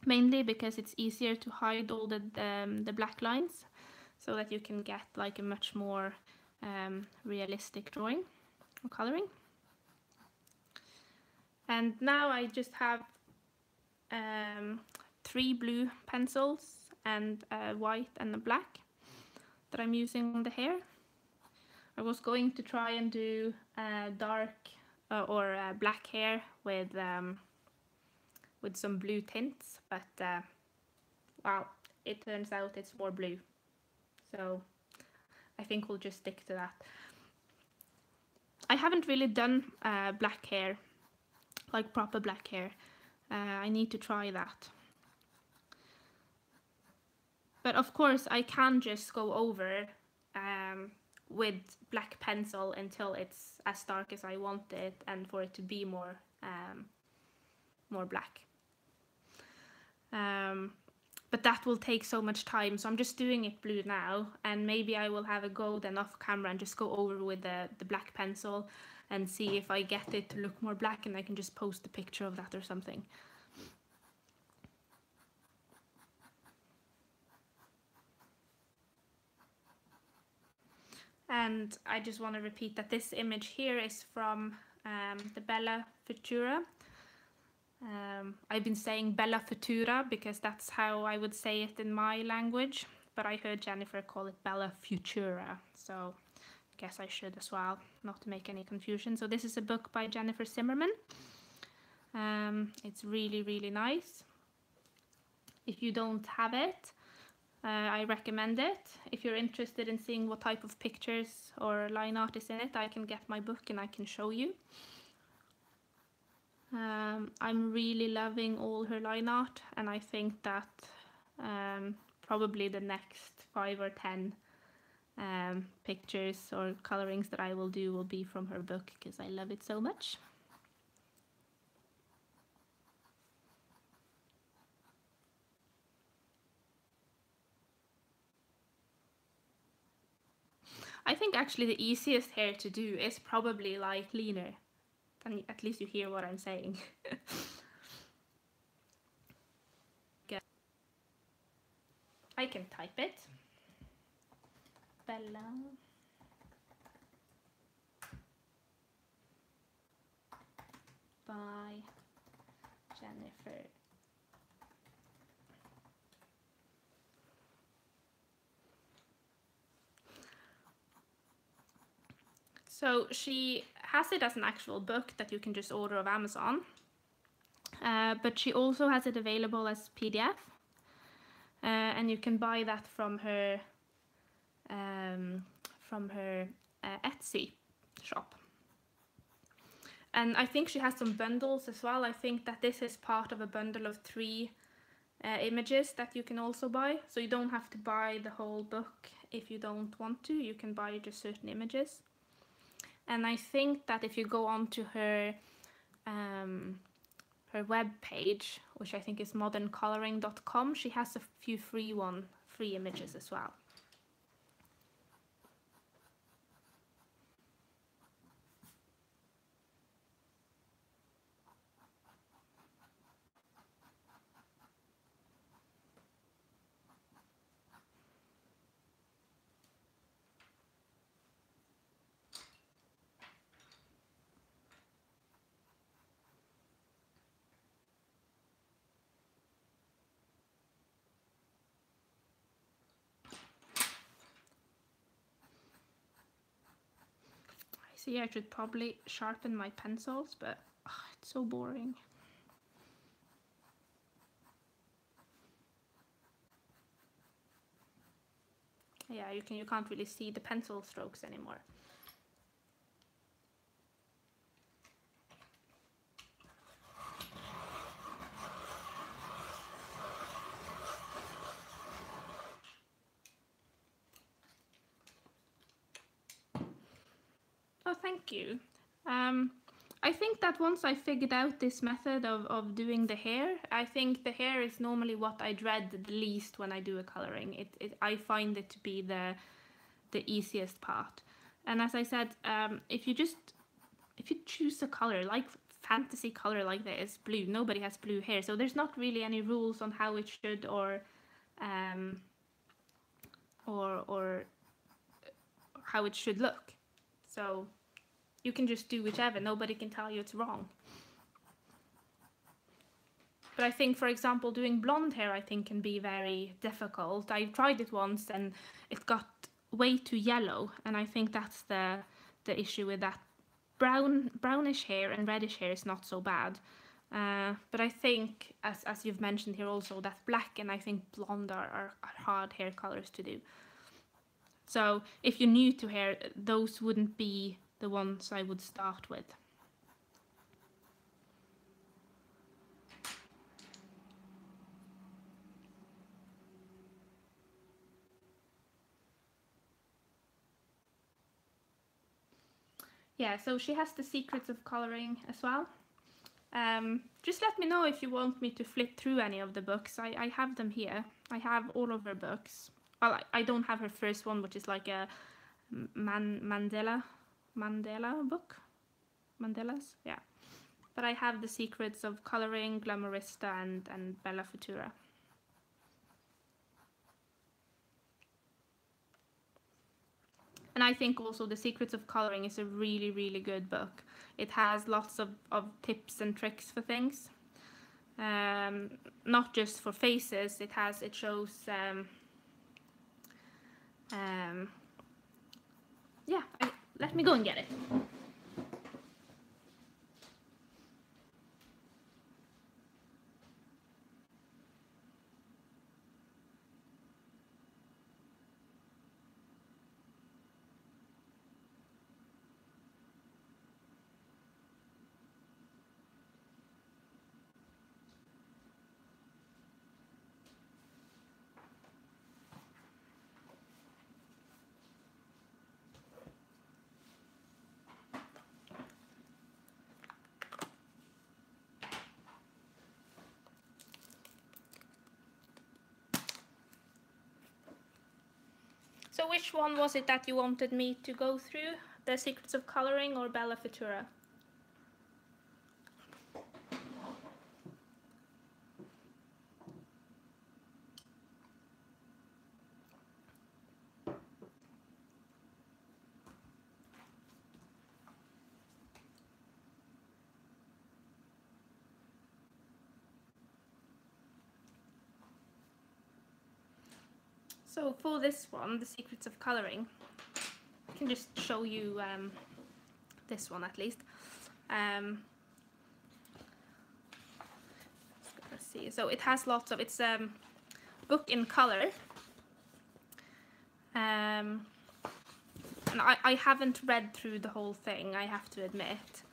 A: mainly because it's easier to hide all the black lines, so that you can get like a much more realistic drawing or coloring. And now I just have 3 blue pencils and a white and a black that I'm using on the hair. I was going to try and do dark or black hair with some blue tints, but well, it turns out it's more blue, so I think we'll just stick to that. I haven't really done black hair, like proper black hair. I need to try that. But of course I can just go over with black pencil until it's as dark as I want it, and for it to be more black. But that will take so much time, so I'm just doing it blue now, and maybe I will have a go then off camera and just go over with the black pencil and see if I get it to look more black, and I can just post a picture of that or something. And I just want to repeat that this image here is from the Bella Futura. I've been saying Bella Futura because that's how I would say it in my language, but I heard Jennifer call it Bella Futura, so I guess I should as well, not to make any confusion. So this is a book by Jennifer Zimmerman. It's really, really nice. If you don't have it, I recommend it. If you're interested in seeing what type of pictures or line art is in it, I can get my book and I can show you. I'm really loving all her line art, and I think that probably the next 5 or 10 pictures or colorings that I will do will be from her book, because I love it so much. I think actually the easiest hair to do is probably like leaner. Then at least you hear what I'm saying. I can type it. Bella by Jennifer. So she has it as an actual book that you can just order of Amazon, but she also has it available as PDF, and you can buy that from her Etsy shop. And I think she has some bundles as well. I think that this is part of a bundle of 3 images that you can also buy. So you don't have to buy the whole book if you don't want to. You can buy just certain images. And I think that if you go onto her web page, which I think is moderncoloring.com, she has a few free images as well. See, I should probably sharpen my pencils, but it's so boring. Yeah, you can't really see the pencil strokes anymore. Oh, thank you. I think that once I figured out this method of doing the hair, I think the hair is normally what I dread the least when I do a coloring. I find it to be the easiest part. And as I said, if you choose a color like fantasy color like this, blue, nobody has blue hair, so there's not really any rules on how it should or how it should look. So you can just do whichever, nobody can tell you it's wrong. But I think, for example, doing blonde hair, I think can be very difficult. I tried it once and it got way too yellow, and I think that's the issue with that. Brownish hair and reddish hair is not so bad. But I think, as you've mentioned here also, that black and I think blonde are hard hair colors to do. So if you're new to hair, those wouldn't be the ones I would start with. Yeah, so she has the secrets of coloring as well. Just let me know if you want me to flip through any of the books. I have them here. I have all of her books. Well, I don't have her first one, which is like a Mandela book. Mandelas, yeah. But I have the secrets of coloring, Glamourista, and Bella Futura. And I think also The Secrets of Coloring is a really, really good book. It has lots of tips and tricks for things. Not just for faces, it shows yeah, let me go and get it. So which one was it that you wanted me to go through? The Secrets of Coloring or Bella Futura? So for this one, The Secrets of Coloring, I can just show you this one at least. Let's see. So it has lots of, it's a book in color. And I haven't read through the whole thing, I have to admit.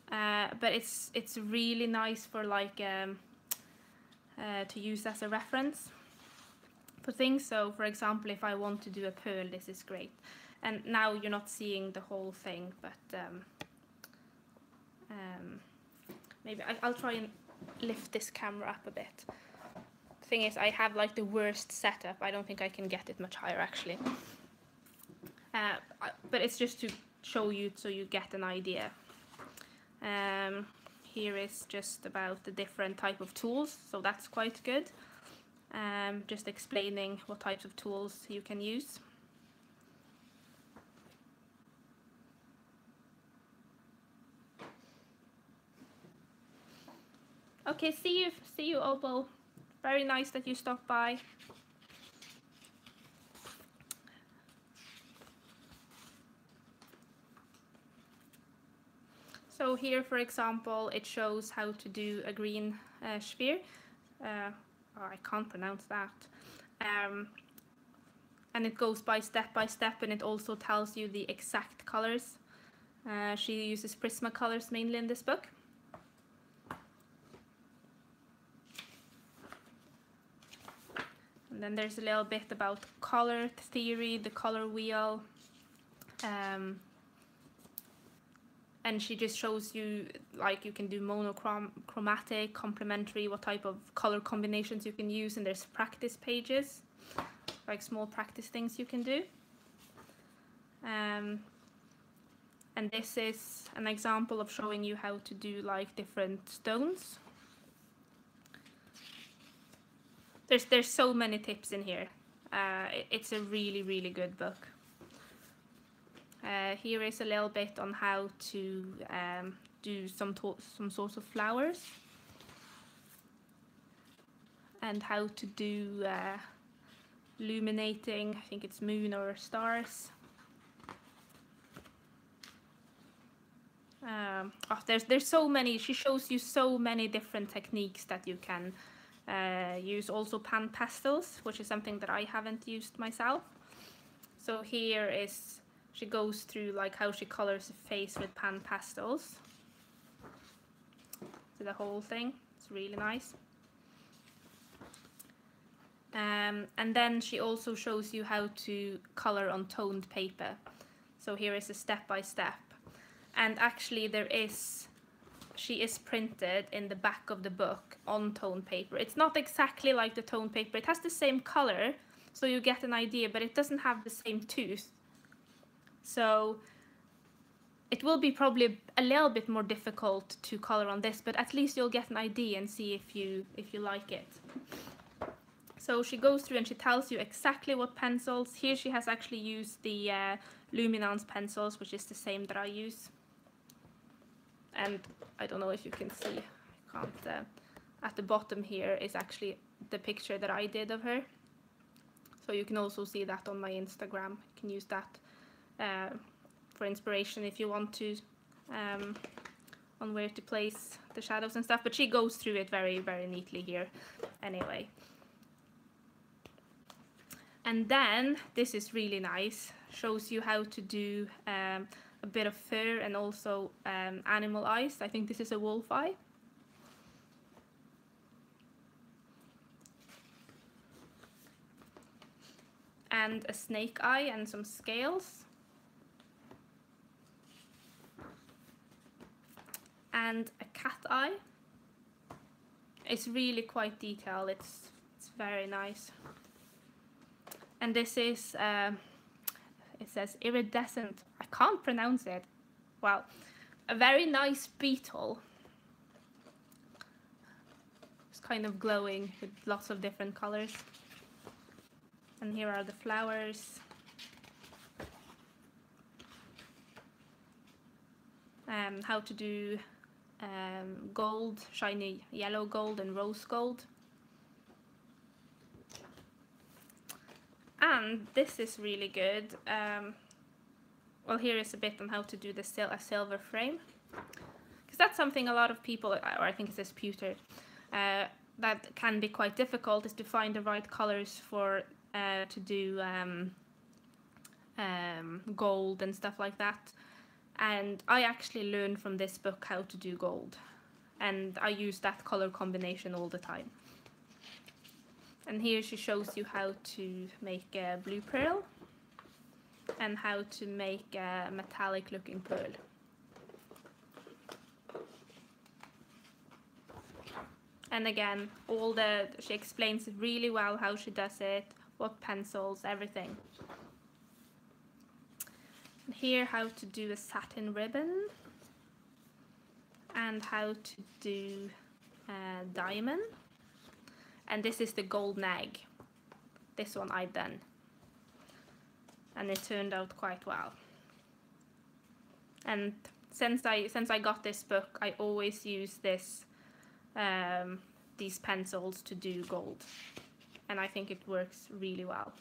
A: But it's really nice for like to use as a reference for things. So for example, if I want to do a pearl, this is great. And now you're not seeing the whole thing, but maybe I'll try and lift this camera up a bit. The thing is, I have like the worst setup. I don't think I can get it much higher actually. But it's just to show you so you get an idea. Here is just about the different type of tools, so that's quite good. Just explaining what types of tools you can use. Okay, see you Opal. Very nice that you stopped by. So here, for example, it shows how to do a green sphere. Oh, I can't pronounce that. And it goes by step, and it also tells you the exact colors. She uses Prismacolors mainly in this book. And then there's a little bit about color theory, the color wheel. And she just shows you, like, you can do monochromatic, complementary, what type of color combinations you can use, and there's practice pages, like small practice things you can do. And this is an example of showing you how to do like different stones. There's so many tips in here. It's a really, really good book. Here is a little bit on how to do some sorts of flowers, and how to do illuminating, I think it's moon or stars. There's so many. She shows you so many different techniques that you can use. Also pan pastels, which is something that I haven't used myself. So here is, she goes through like how she colors a face with pan pastels. So the whole thing, it's really nice. And then she also shows you how to color on toned paper. So here is a step-by-step. And actually she is printed in the back of the book on toned paper. It's not exactly like the toned paper. It has the same color, so you get an idea, but it doesn't have the same tooth. So it will be probably a little bit more difficult to color on this, but at least you'll get an idea and see if you like it. So she goes through and she tells you exactly what pencils. Here she has actually used the Luminance pencils, which is the same that I use. And I don't know if you can see, I can't. At the bottom here is actually the picture that I did of her. So you can also see that on my Instagram. You can use that for inspiration if you want to, on where to place the shadows and stuff. But she goes through it very, very neatly here anyway. And then, this is really nice, shows you how to do a bit of fur and also animal eyes. I think this is a wolf eye. And a snake eye and some scales. And a cat eye. It's really quite detailed, it's very nice. And this is, it says iridescent, I can't pronounce it. Well, a very nice beetle. It's kind of glowing with lots of different colors. And here are the flowers. How to do gold, shiny yellow gold and rose gold. And this is really good. Well, here is a bit on how to do a silver frame, because that's something a lot of people, or I think it says pewter, that can be quite difficult, is to find the right colors for to do gold and stuff like that. And I actually learned from this book how to do gold, and I use that color combination all the time. And here she shows you how to make a blue pearl and how to make a metallic looking pearl. And again, she explains really well how she does it, what pencils, everything. And here how to do a satin ribbon and how to do a diamond. And this is the golden egg. This one I've done. And it turned out quite well. And since I got this book, I always use these pencils to do gold. And I think it works really well.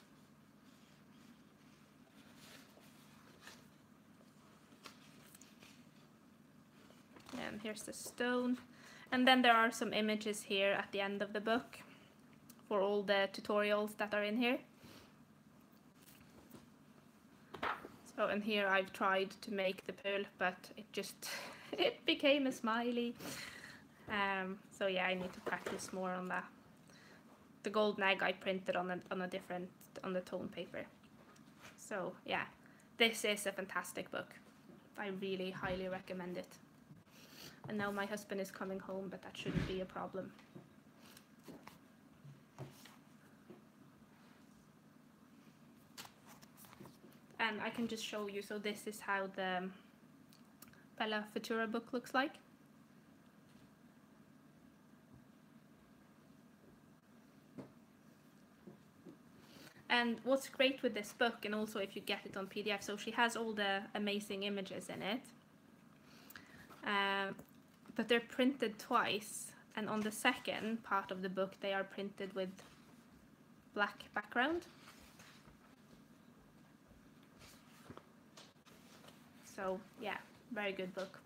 A: And here's the stone. And then there are some images here at the end of the book for all the tutorials that are in here. So, and here I've tried to make the pearl, but it just, it became a smiley. So yeah, I need to practice more on that. The golden egg I printed on the tone paper. So yeah, this is a fantastic book. I really highly recommend it. And now my husband is coming home, but that shouldn't be a problem. And I can just show you, so this is how the Bella Futura book looks like. And what's great with this book, and also if you get it on PDF, so she has all the amazing images in it, but they're printed twice, and on the second part of the book they are printed with black background. So yeah, very good book.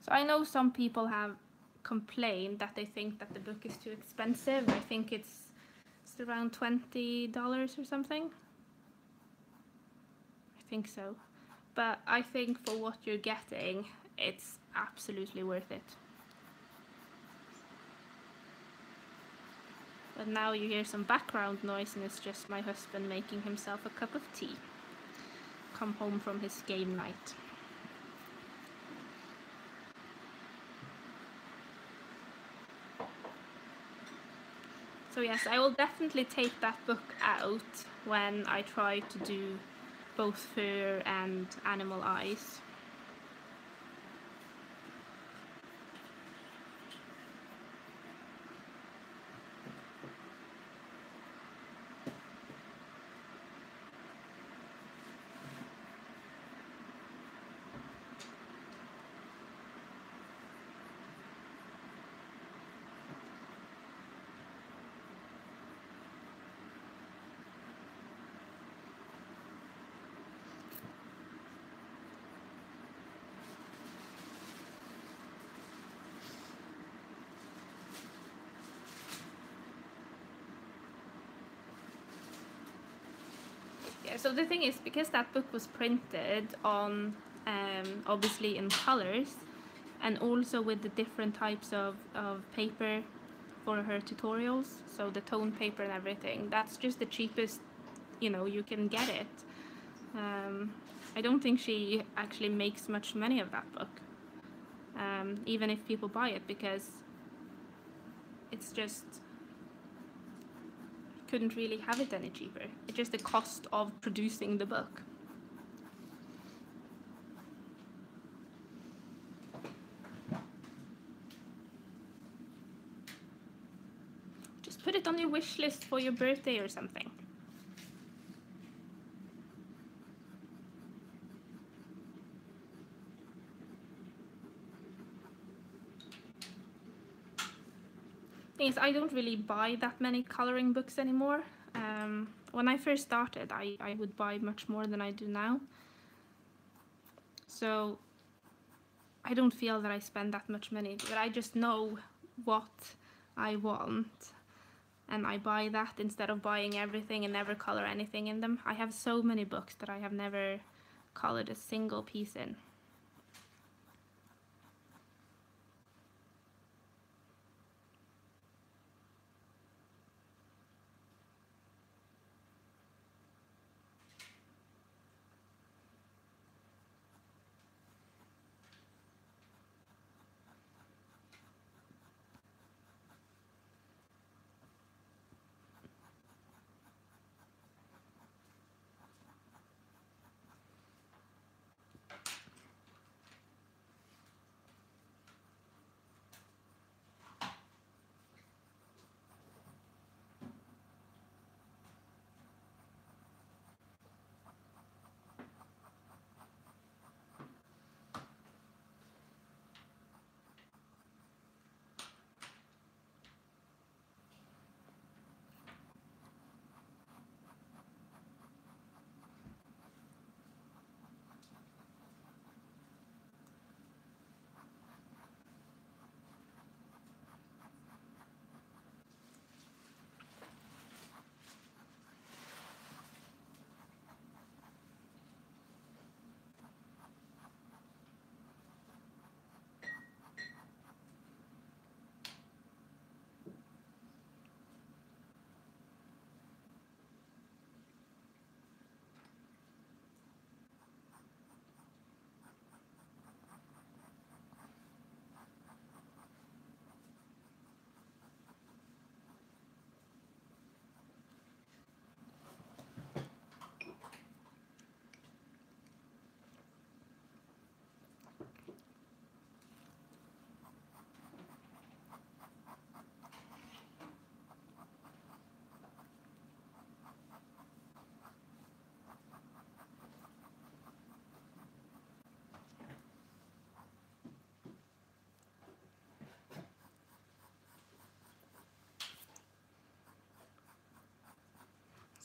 A: So I know some people have complained that they think that the book is too expensive. I think it's around $20 or something. I think so. But I think for what you're getting, it's absolutely worth it. But now you hear some background noise, and it's just my husband making himself a cup of tea. Come home from his game night. So yes, I will definitely take that book out when I try to do both fur and animal eyes. Yeah, so the thing is, because that book was printed on, obviously in colors, and also with the different types of paper for her tutorials, so the tone paper and everything, that's just the cheapest, you can get it. I don't think she actually makes much money of that book, even if people buy it, because it's just, couldn't really have it any cheaper. It's just the cost of producing the book. Just put it on your wish list for your birthday or something. Thing is, I don't really buy that many coloring books anymore. When I first started, I would buy much more than I do now. So I don't feel that I spend that much money, but I just know what I want, and I buy that instead of buying everything and never color anything in them. I have so many books that I have never colored a single piece in.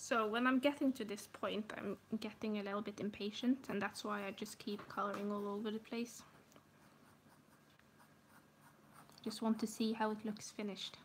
A: So when I'm getting to this point, I'm getting a little bit impatient, and that's why I just keep coloring all over the place. Just want to see how it looks finished.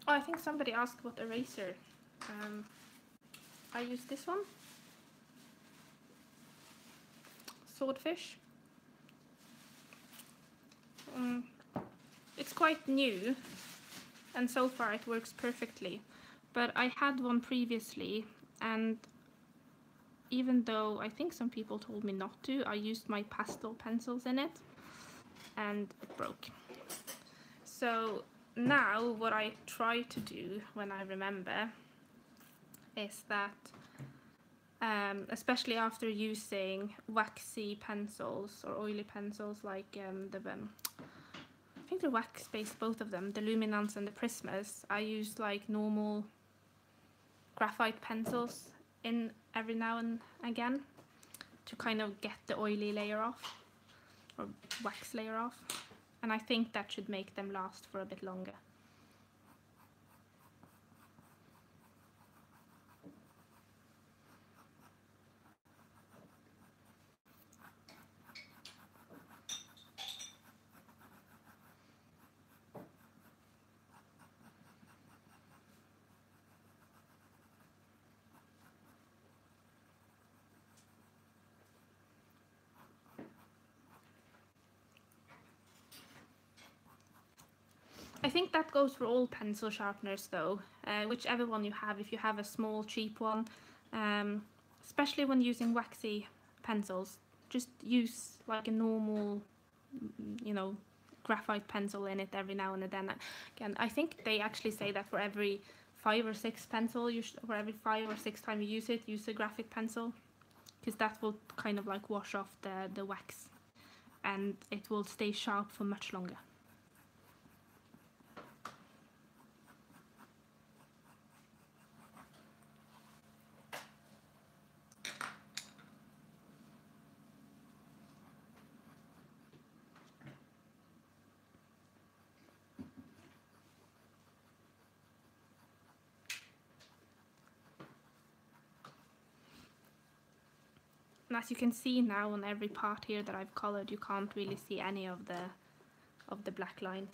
A: Oh, I think somebody asked what eraser. I use this one. Swordfish. It's quite new, and so far it works perfectly. But I had one previously, and even though I think some people told me not to, I used my pastel pencils in it, and it broke. So now what I try to do when I remember is that, especially after using waxy pencils or oily pencils like I think they're wax-based, both of them, the Luminance and the Prismas, I use like normal graphite pencils in every now and again to kind of get the oily layer off, or wax layer off, and I think that should make them last for a bit longer. I think that goes for all pencil sharpeners though, whichever one you have. If you have a small cheap one, especially when using waxy pencils, just use like a normal, you know, graphite pencil in it every now and then. Again, I think they actually say that for every 5 or 6 pencil, for every 5 or 6 times you use it, use a graphite pencil, because that will kind of like wash off the wax, and it will stay sharp for much longer. And as you can see now on every part here that I've colored, you can't really see any of the black lines.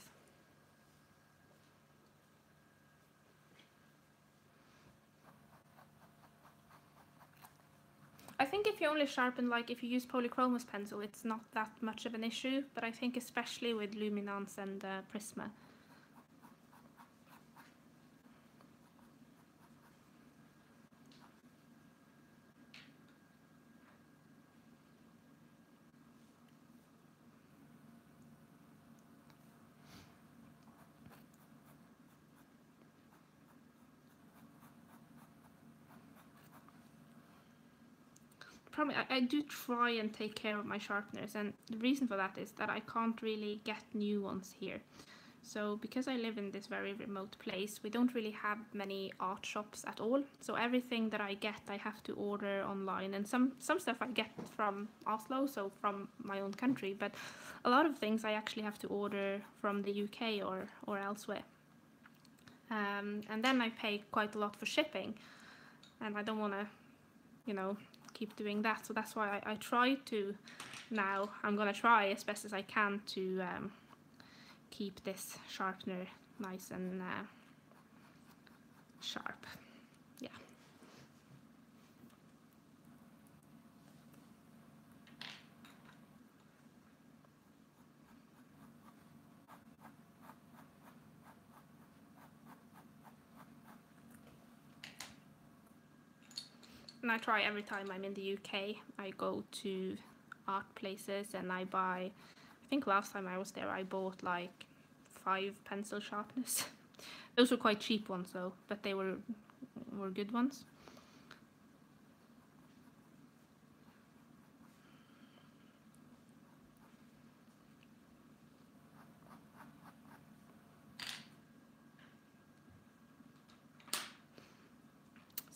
A: I think if you only sharpen, like if you use polychromos pencil, it's not that much of an issue, but I think especially with Luminance and Prisma. I do try and take care of my sharpeners, and the reason for that is that I can't really get new ones here. So because I live in this very remote place, we don't really have many art shops at all. So everything that I get, I have to order online, and some stuff I get from Oslo, so from my own country, but a lot of things I actually have to order from the UK or elsewhere. And then I pay quite a lot for shipping, and I don't want to, you know, keep doing that. So that's why I try to, now I'm gonna try as best as I can to keep this sharpener nice and sharp. Yeah. And I try every time I'm in the UK. I go to art places and I buy, I think last time I was there I bought like 5 pencil sharpeners. Those were quite cheap ones though, but they were good ones.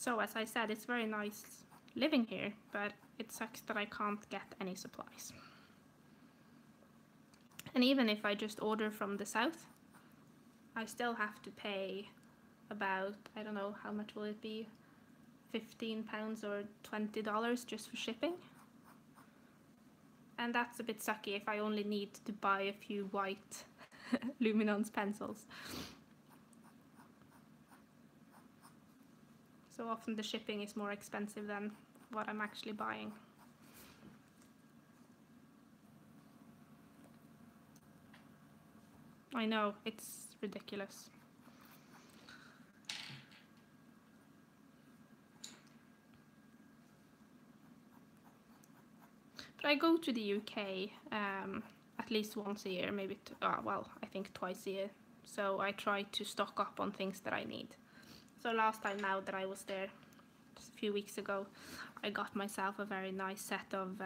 A: So as I said, it's very nice living here, but it sucks that I can't get any supplies. And even if I just order from the south, I still have to pay about, I don't know, how much will it be? £15 or $20 just for shipping. And that's a bit sucky if I only need to buy a few white Luminance pencils. So often the shipping is more expensive than what I'm actually buying. I know, it's ridiculous. But I go to the UK at least once a year, maybe, well, I think twice a year. So I try to stock up on things that I need. So last time now that I was there, just a few weeks ago, I got myself a very nice set of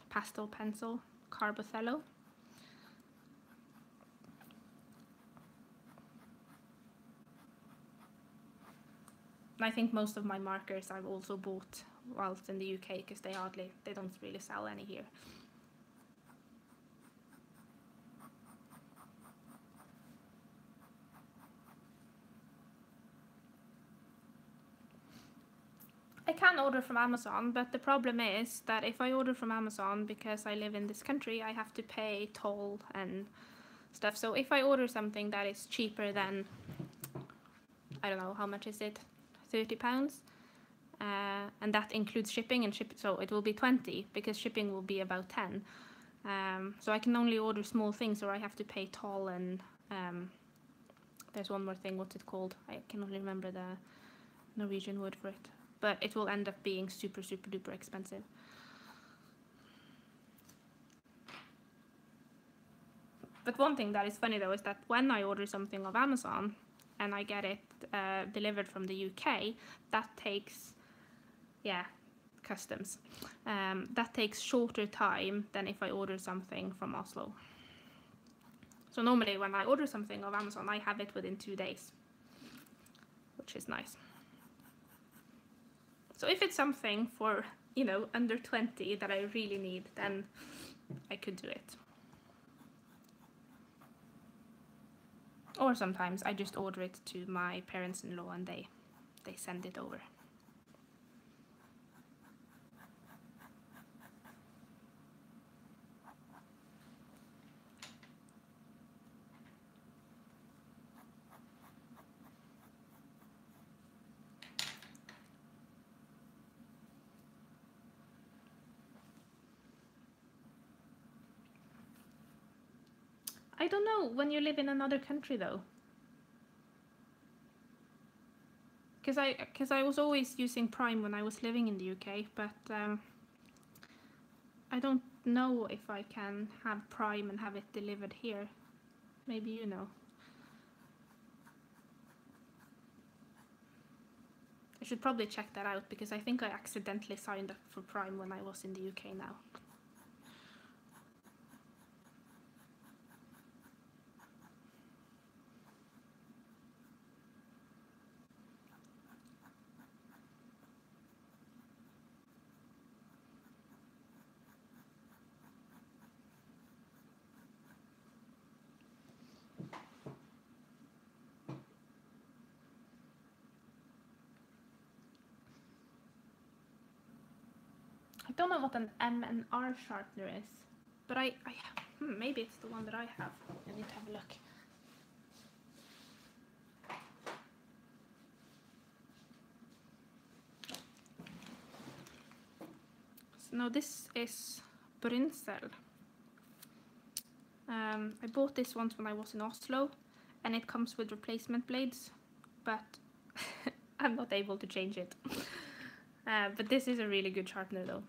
A: pastel pencil, Carbothello. I think most of my markers I've also bought whilst in the UK because they don't really sell any here. I can order from Amazon, but the problem is that if I order from Amazon, because I live in this country, I have to pay toll and stuff. So if I order something that is cheaper than, I don't know, how much is it? £30, and that includes shipping and so it will be 20 because shipping will be about 10. So I can only order small things, or I have to pay toll and there's one more thing. What's it called? I can only remember the Norwegian word for it, but it will end up being super duper expensive. But one thing that is funny though is that when I order something of Amazon and I get it delivered from the UK, that takes, customs. That takes shorter time than if I order something from Oslo. So normally when I order something of Amazon, I have it within 2 days, which is nice. So if it's something for, under 20 that I really need, then I could do it. Or sometimes I just order it to my parents-in-law and they send it over. I don't know when you live in another country though. Because I was always using Prime when I was living in the UK, but I don't know if I can have Prime and have it delivered here. Maybe you know. I should probably check that out because I think I accidentally signed up for Prime when I was in the UK now. I don't know what an M and R sharpener is, but maybe it's the one that I have. I need to have a look. So no, this is Brynsel. I bought this once when I was in Oslo, and it comes with replacement blades, but I'm not able to change it. But this is a really good sharpener though.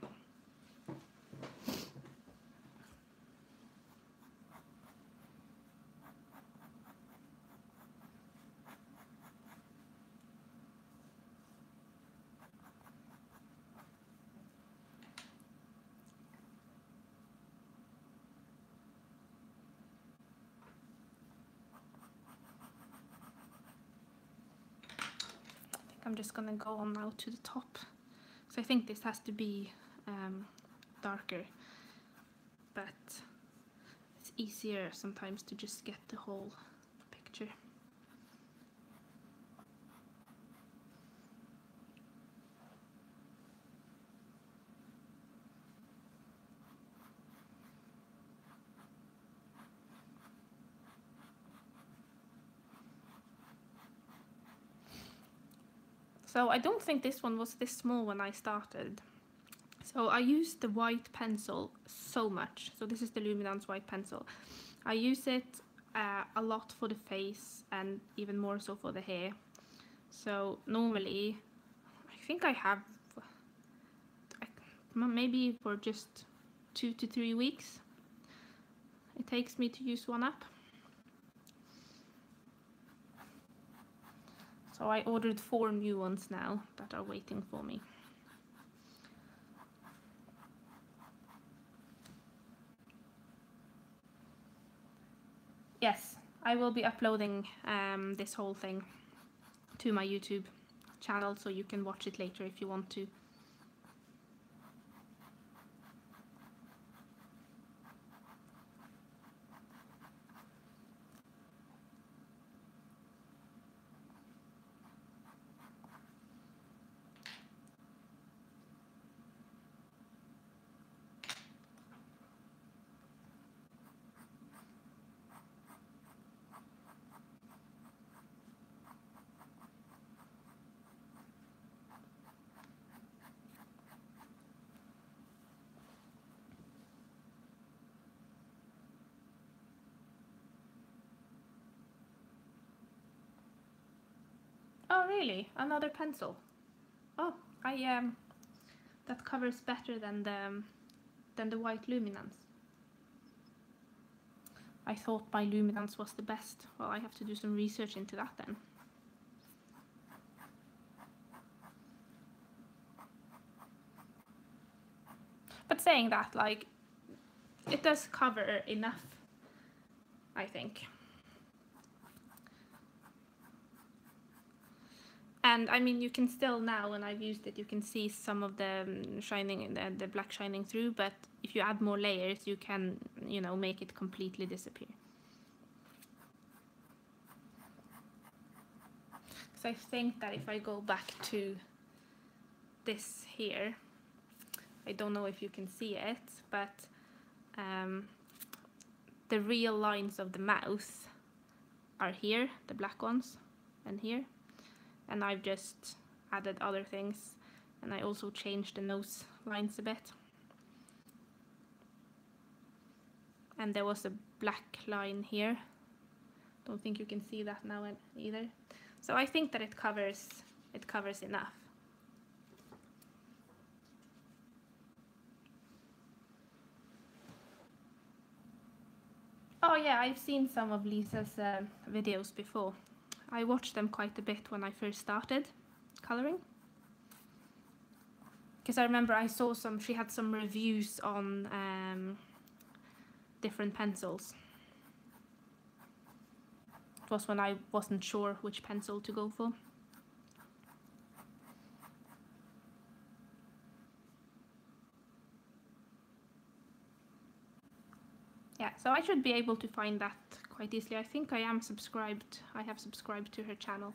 A: I'm just gonna go on now to the top, because I think this has to be darker, but it's easier sometimes to just get the whole picture. So I don't think this one was this small when I started. So I use the white pencil so much. So this is the Luminance white pencil. I use it a lot for the face and even more so for the hair. So normally, I think I have maybe for just 2 to 3 weeks it takes me to use one up. So I ordered 4 new ones now that are waiting for me. Yes, I will be uploading this whole thing to my YouTube channel, so you can watch it later if you want to. Oh really? Another pencil? Oh, that covers better than the white Luminance. I thought my Luminance was the best. Well, I have to do some research into that then. But saying that, like, it does cover enough, I think. And I mean, you can still now, when I've used it, you can see some of the shining, the black shining through, but if you add more layers, you can, you know, make it completely disappear. So I think that if I go back to this here, I don't know if you can see it, but the real lines of the mouth are here, the black ones, and here. And I've just added other things, and I also changed the nose lines a bit. And there was a black line here. Don't think you can see that now either. So I think that it covers enough. Oh yeah, I've seen some of Lisa's videos before. I watched them quite a bit when I first started coloring. Because I remember I saw she had some reviews on different pencils. It was when I wasn't sure which pencil to go for. Yeah, so I should be able to find that quite easily. I think I have subscribed to her channel.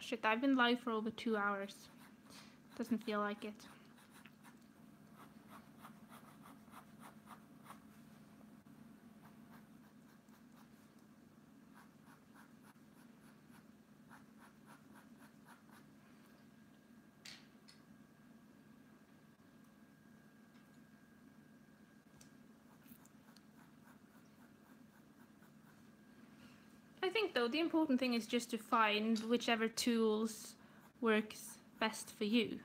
A: Shit, I've been live for over 2 hours. Doesn't feel like it. I think though the important thing is just to find whichever tools works best for you.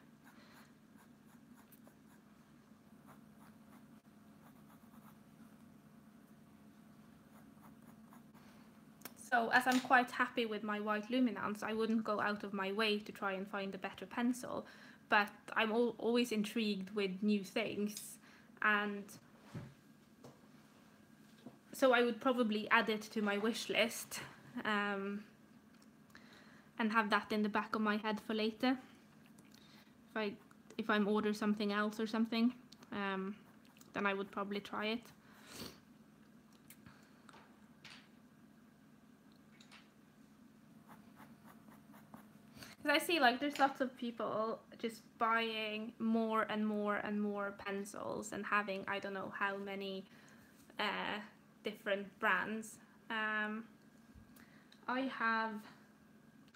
A: So as I'm quite happy with my white luminance, I wouldn't go out of my way to try and find a better pencil, but I'm always intrigued with new things, and so I would probably add it to my wish list, and have that in the back of my head for later. If I'm order something else or something, then I would probably try it. Because I see like there's lots of people just buying more and more and more pencils and having I don't know how many different brands. I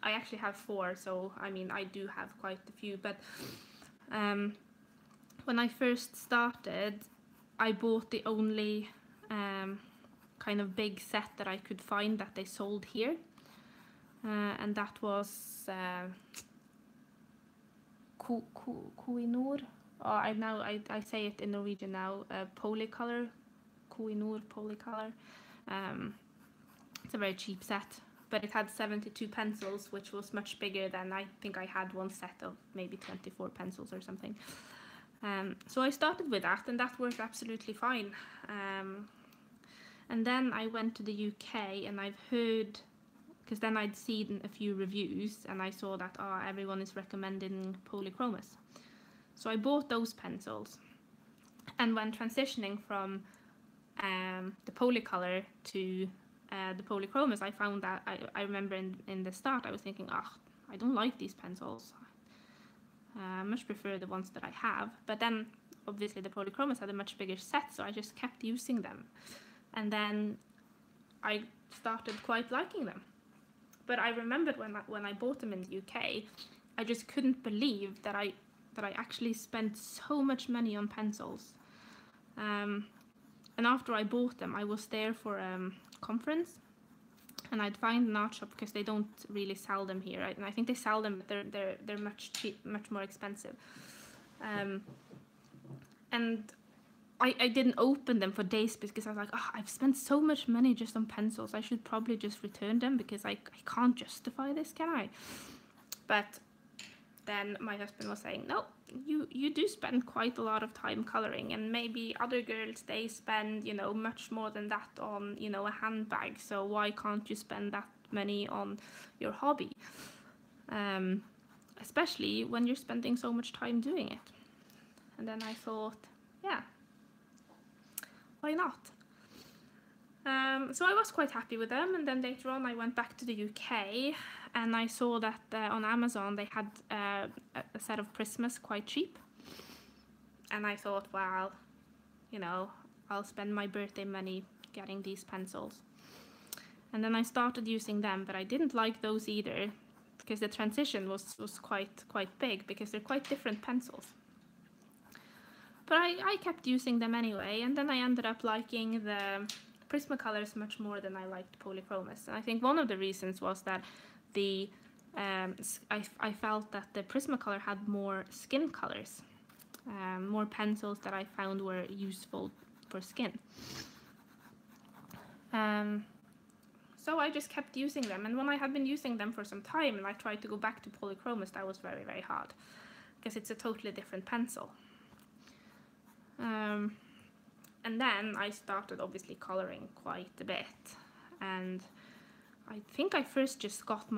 A: actually have 4, so I mean I do have quite a few, but when I first started, I bought the only kind of big set that I could find that they sold here, and that was Koh-i-Noor. I say it in Norwegian now. Polycolor, Koh-i-Noor Polycolor. It's a very cheap set, but it had 72 pencils, which was much bigger than I think I had one set of maybe 24 pencils or something. So I started with that, and that worked absolutely fine. And then I went to the UK, and I've heard, because then I'd seen a few reviews, and I saw that everyone is recommending Polychromis. So I bought those pencils, and when transitioning from the Polycolor to the Polychromis, I found that I remember in the start I was thinking, I don't like these pencils. I much prefer the ones that I have. But then obviously the Polychromis had a much bigger set, so I just kept using them, and then I started quite liking them. But I remembered when I bought them in the UK, I just couldn't believe that I actually spent so much money on pencils. And after I bought them, I was there for a conference, and I'd find an art shop because they don't really sell them here, right? And I think they sell them, but they're much more expensive. And I didn't open them for days because I was like, I've spent so much money just on pencils. I should probably just return them because I can't justify this, can I? But then my husband was saying, no, you do spend quite a lot of time coloring, and maybe other girls, they spend, much more than that on, a handbag. So why can't you spend that money on your hobby? Especially when you're spending so much time doing it. And then I thought, yeah, why not? So I was quite happy with them, and then later on I went back to the UK, and I saw that on Amazon they had a set of Prismas quite cheap, and I thought, well, I'll spend my birthday money getting these pencils. And then I started using them, but I didn't like those either because the transition was quite big because they're quite different pencils. But I kept using them anyway, and then I ended up liking the Prismacolors much more than I liked Polychromis. And I think one of the reasons was that I felt that the Prismacolor had more skin colors, more pencils that I found were useful for skin. So I just kept using them, and when I had been using them for some time and I tried to go back to Polychromis, that was very, very hard because it's a totally different pencil. And then I started obviously coloring quite a bit, and I think I first just got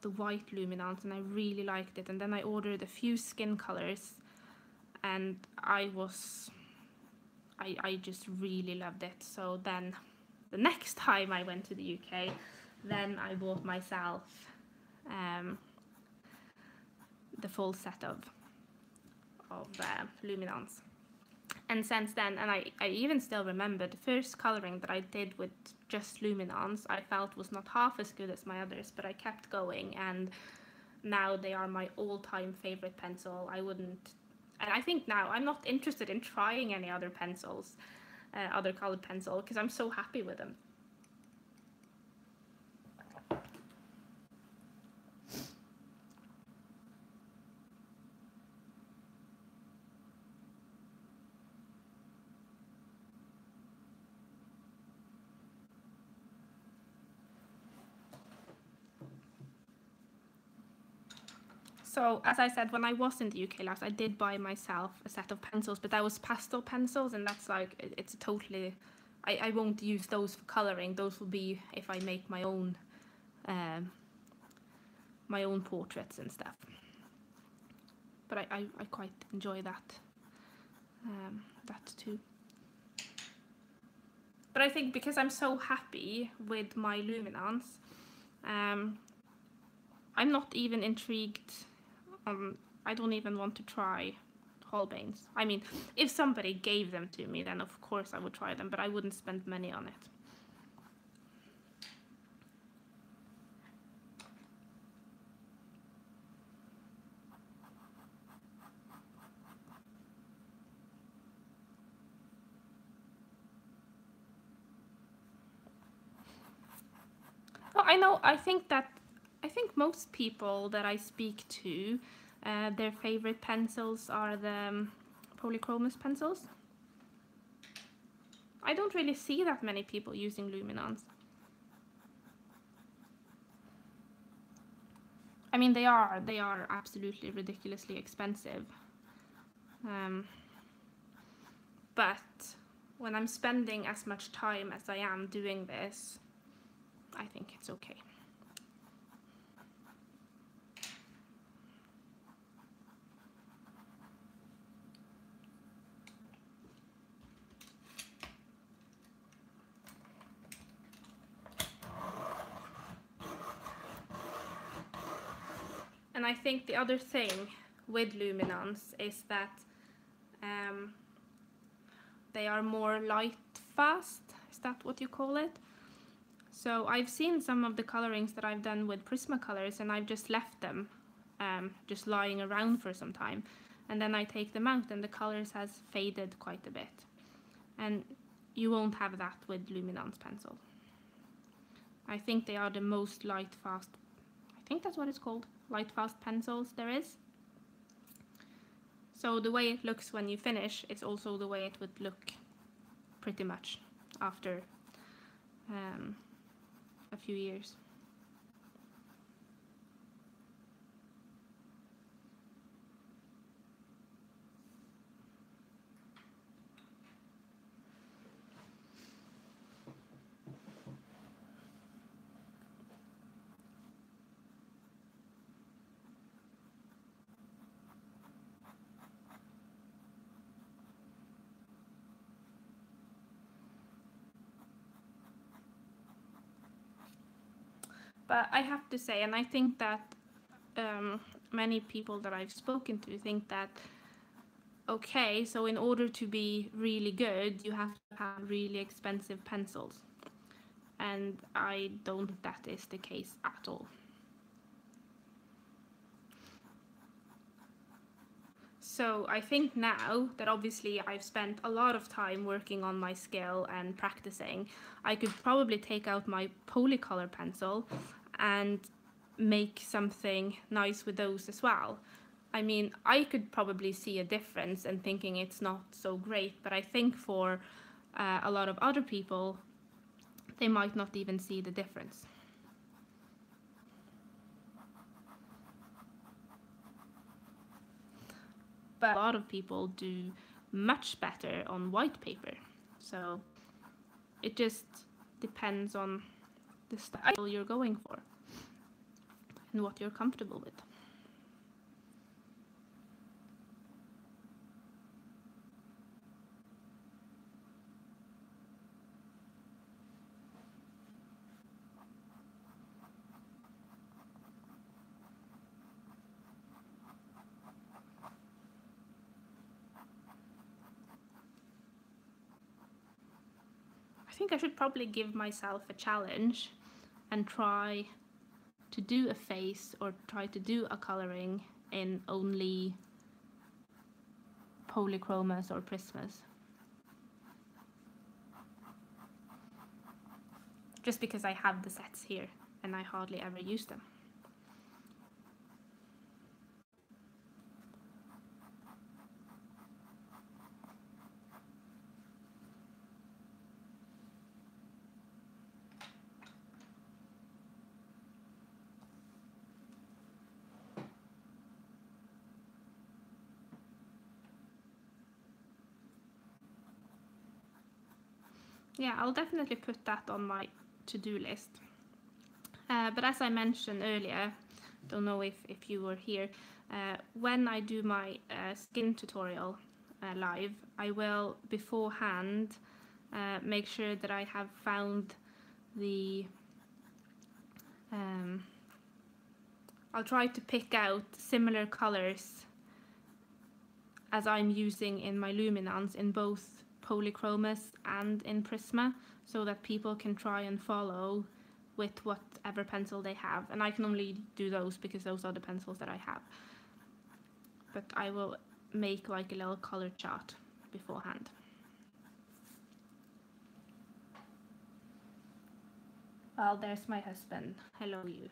A: the white luminance, and I really liked it, and then I ordered a few skin colors, and I just really loved it. So then the next time I went to the UK, then I bought myself the full set of luminance. And since then, and I even still remember the first coloring that I did with just luminance, I felt was not half as good as my others, but I kept going, and now they are my all-time favorite pencil. And I think now I'm not interested in trying any other pencils, other colored pencil, because I'm so happy with them. So, as I said, when I was in the UK last, I did buy myself a set of pencils, but that was pastel pencils, and that's like, it's a totally, I won't use those for colouring. Those will be if I make my own portraits and stuff. But I quite enjoy that, that too. But I think because I'm so happy with my luminance, I'm not even intrigued. I don't even want to try Holbeins. I mean, if somebody gave them to me, then of course I would try them, but I wouldn't spend money on it. Oh, I know. I think most people that I speak to, their favorite pencils are the Polychromos pencils. I don't really see that many people using luminance. I mean, they are absolutely ridiculously expensive. But when I'm spending as much time as I am doing this, I think it's okay. And I think the other thing with luminance is that they are more light fast. Is that what you call it? So I've seen some of the colorings that I've done with Prismacolors, and I've just left them just lying around for some time, and then I take them out and the colors has faded quite a bit, and you won't have that with luminance pencil. I think they are the most light fast, I think that's what it's called, light fast pencils there is. So the way it looks when you finish is also the way it would look pretty much after a few years. But I have to say, and I think that many people that I've spoken to think that, okay, so in order to be really good, you have to have really expensive pencils. And I don't think that is the case at all. So I think now that obviously I've spent a lot of time working on my skill and practicing, I could probably take out my Polycolor pencil and make something nice with those as well. I mean, I could probably see a difference and thinking it's not so great, but I think for a lot of other people, they might not even see the difference. But a lot of people do much better on white paper. So it just depends on the style you're going for and what you're comfortable with. I think I should probably give myself a challenge and try to do a face or try to do a coloring in only Polychromos or Prismas. Just because I have the sets here and I hardly ever use them. yeah, I'll definitely put that on my to-do list. But as I mentioned earlier, don't know if you were here, when I do my skin tutorial live, I will beforehand make sure that I have found the I'll try to pick out similar colors as I'm using in my luminance in both Polychromos and in Prisma, so that people can try and follow with whatever pencil they have. And I can only do those because those are the pencils that I have. But I will make like a little color chart beforehand. Well, there's my husband. Hello, you.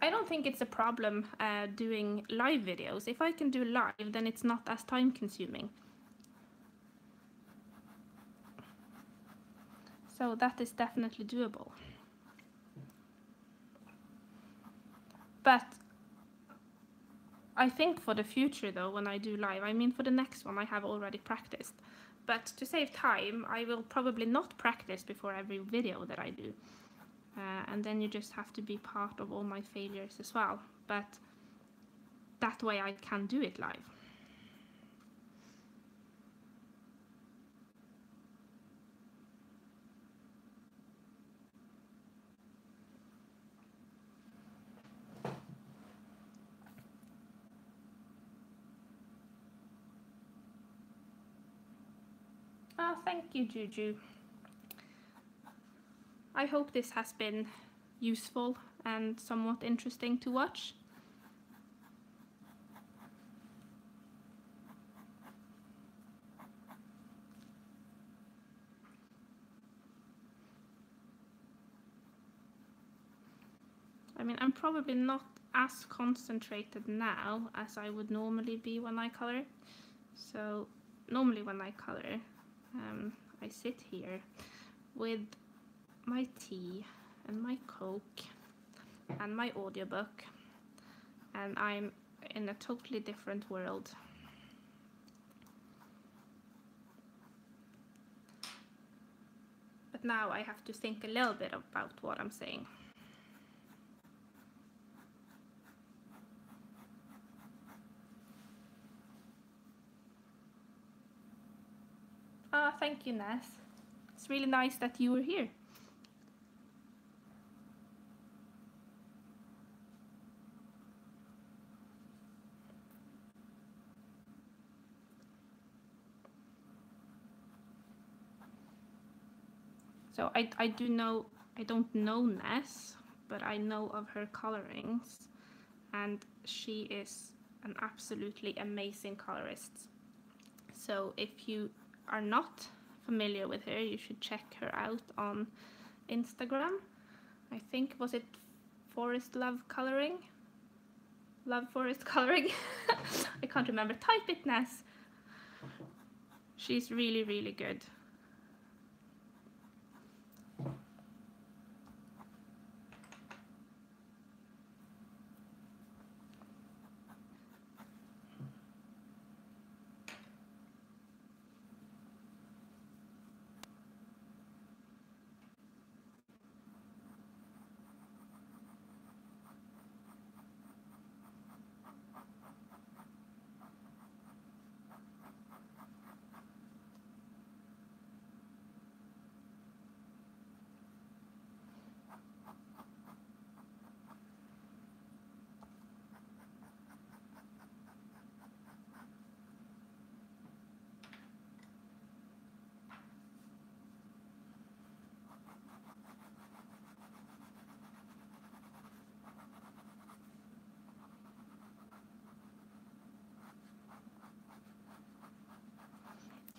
A: I don't think it's a problem doing live videos. If I can do live, then it's not as time consuming. So that is definitely doable. But I think for the future though, when I do live, I mean for the next one I have already practiced. But to save time, I will probably not practice before every video that I do. And then you just have to be part of all my failures as well. But that way I can do it live. Oh, thank you, Juju. I hope this has been useful and somewhat interesting to watch. I mean, I'm probably not as concentrated now as I would normally be when I color. So normally when I color, I sit here with my tea and my Coke and my audiobook, and I'm in a totally different world. But now I have to think a little bit about what I'm saying. Ah, thank you, Ness. It's really nice that you were here. So I do know, I don't know Ness, but I know of her colorings, and she is an absolutely amazing colorist. So if you are not familiar with her, you should check her out on Instagram. I think, was it Forest Love Coloring? Love Forest Coloring? I can't remember. Type it, Ness. She's really, really good.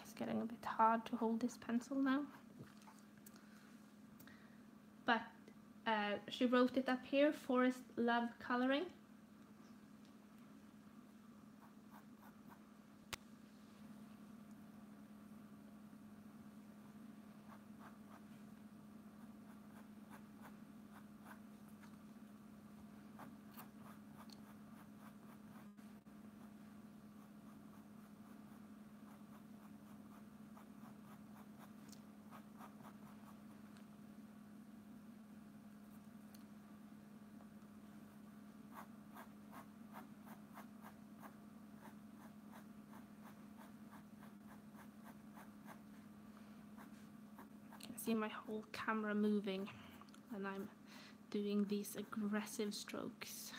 A: It's getting a bit hard to hold this pencil now. But she wrote it up here, Forest Love Coloring. see my whole camera moving when I'm doing these aggressive strokes.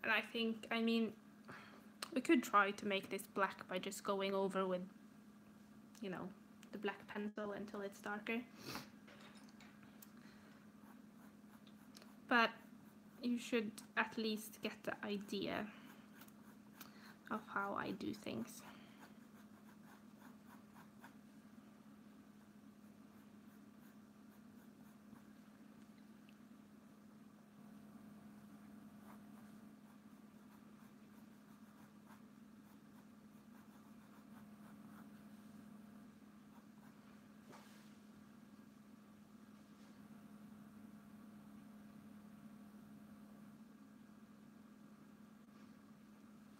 A: And I think, I mean, we could try to make this black by just going over with, you know, the black pencil until it's darker. But you should at least get the idea of how I do things.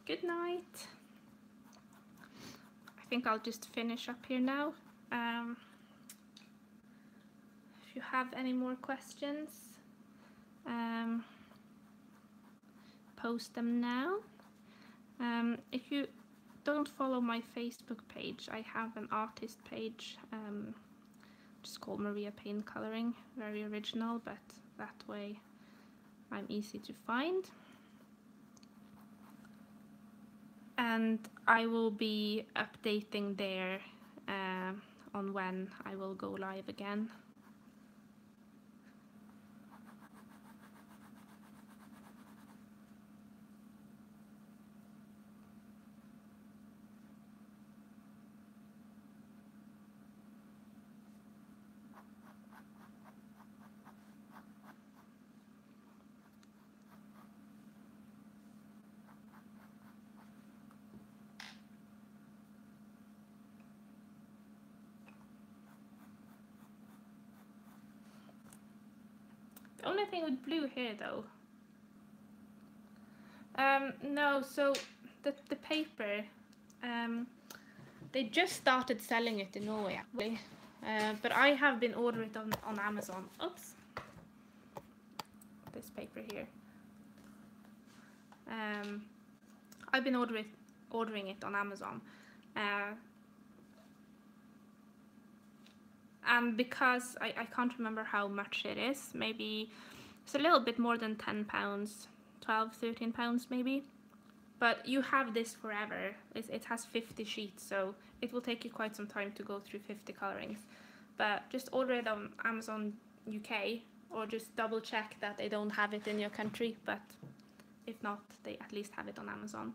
A: Good night. I think I'll just finish up here now. If you have any more questions, post them now. If you don't follow my Facebook page, I have an artist page, just called Maria Paint Coloring. Very original, but that way I'm easy to find. And I will be updating there on when I will go live again. The only thing with blue here though, no, so the paper, they just started selling it in Norway actually, but I have been ordering it on Amazon. Oops, this paper here. I've been ordering it on Amazon, and because I can't remember how much it is, maybe it's a little bit more than £10, 12, 13 pounds maybe. But you have this forever. It has 50 sheets, so it will take you quite some time to go through 50 colorings. But just order it on Amazon UK, or just double check that they don't have it in your country, but if not, they at least have it on Amazon.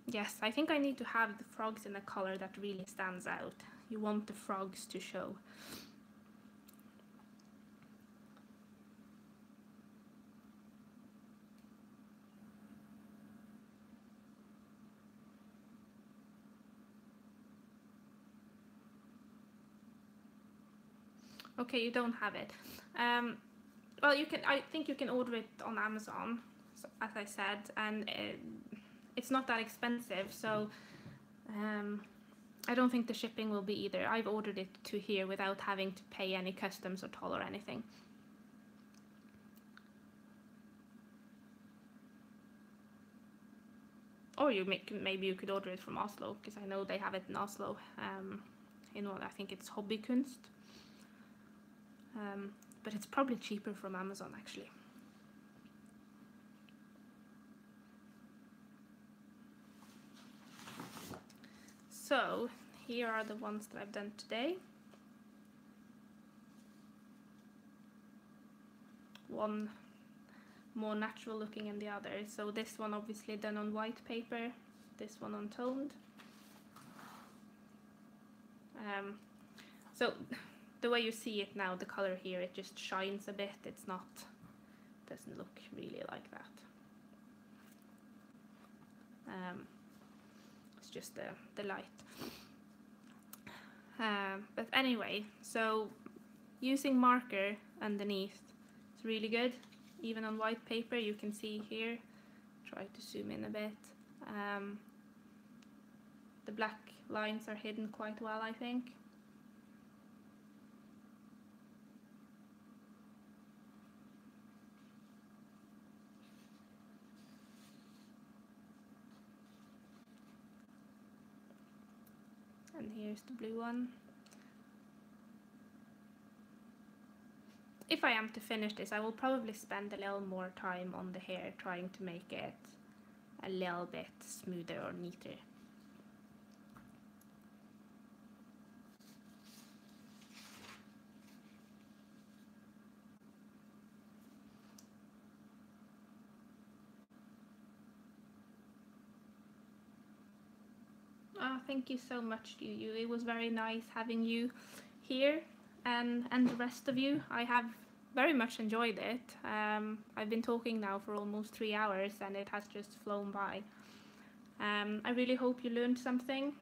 A: Yes, I think I need to have the frogs in a color that really stands out. You want the frogs to show. Okay, you don't have it. Well, you can. I think you can order it on Amazon, as I said, and it's not that expensive, so I don't think the shipping will be either. I've ordered it to here without having to pay any customs or toll or anything. or maybe you could order it from Oslo, because I know they have it in Oslo. In what I think it's Hobbykunst. But it's probably cheaper from Amazon actually. So here are the ones that I've done today. One more natural looking than the other. So this one obviously done on white paper, this one on toned. So the way you see it now, the color here, it just shines a bit. It's not, doesn't look really like that. It's just the light. But anyway, so using marker underneath, it's really good. Even on white paper, you can see here, try to zoom in a bit. The black lines are hidden quite well, I think. And here's the blue one. If I am to finish this, I will probably spend a little more time on the hair, trying to make it a little bit smoother or neater. Oh, thank you so much, Yu. It was very nice having you here, and the rest of you. I have very much enjoyed it. I've been talking now for almost 3 hours and it has just flown by. I really hope you learned something.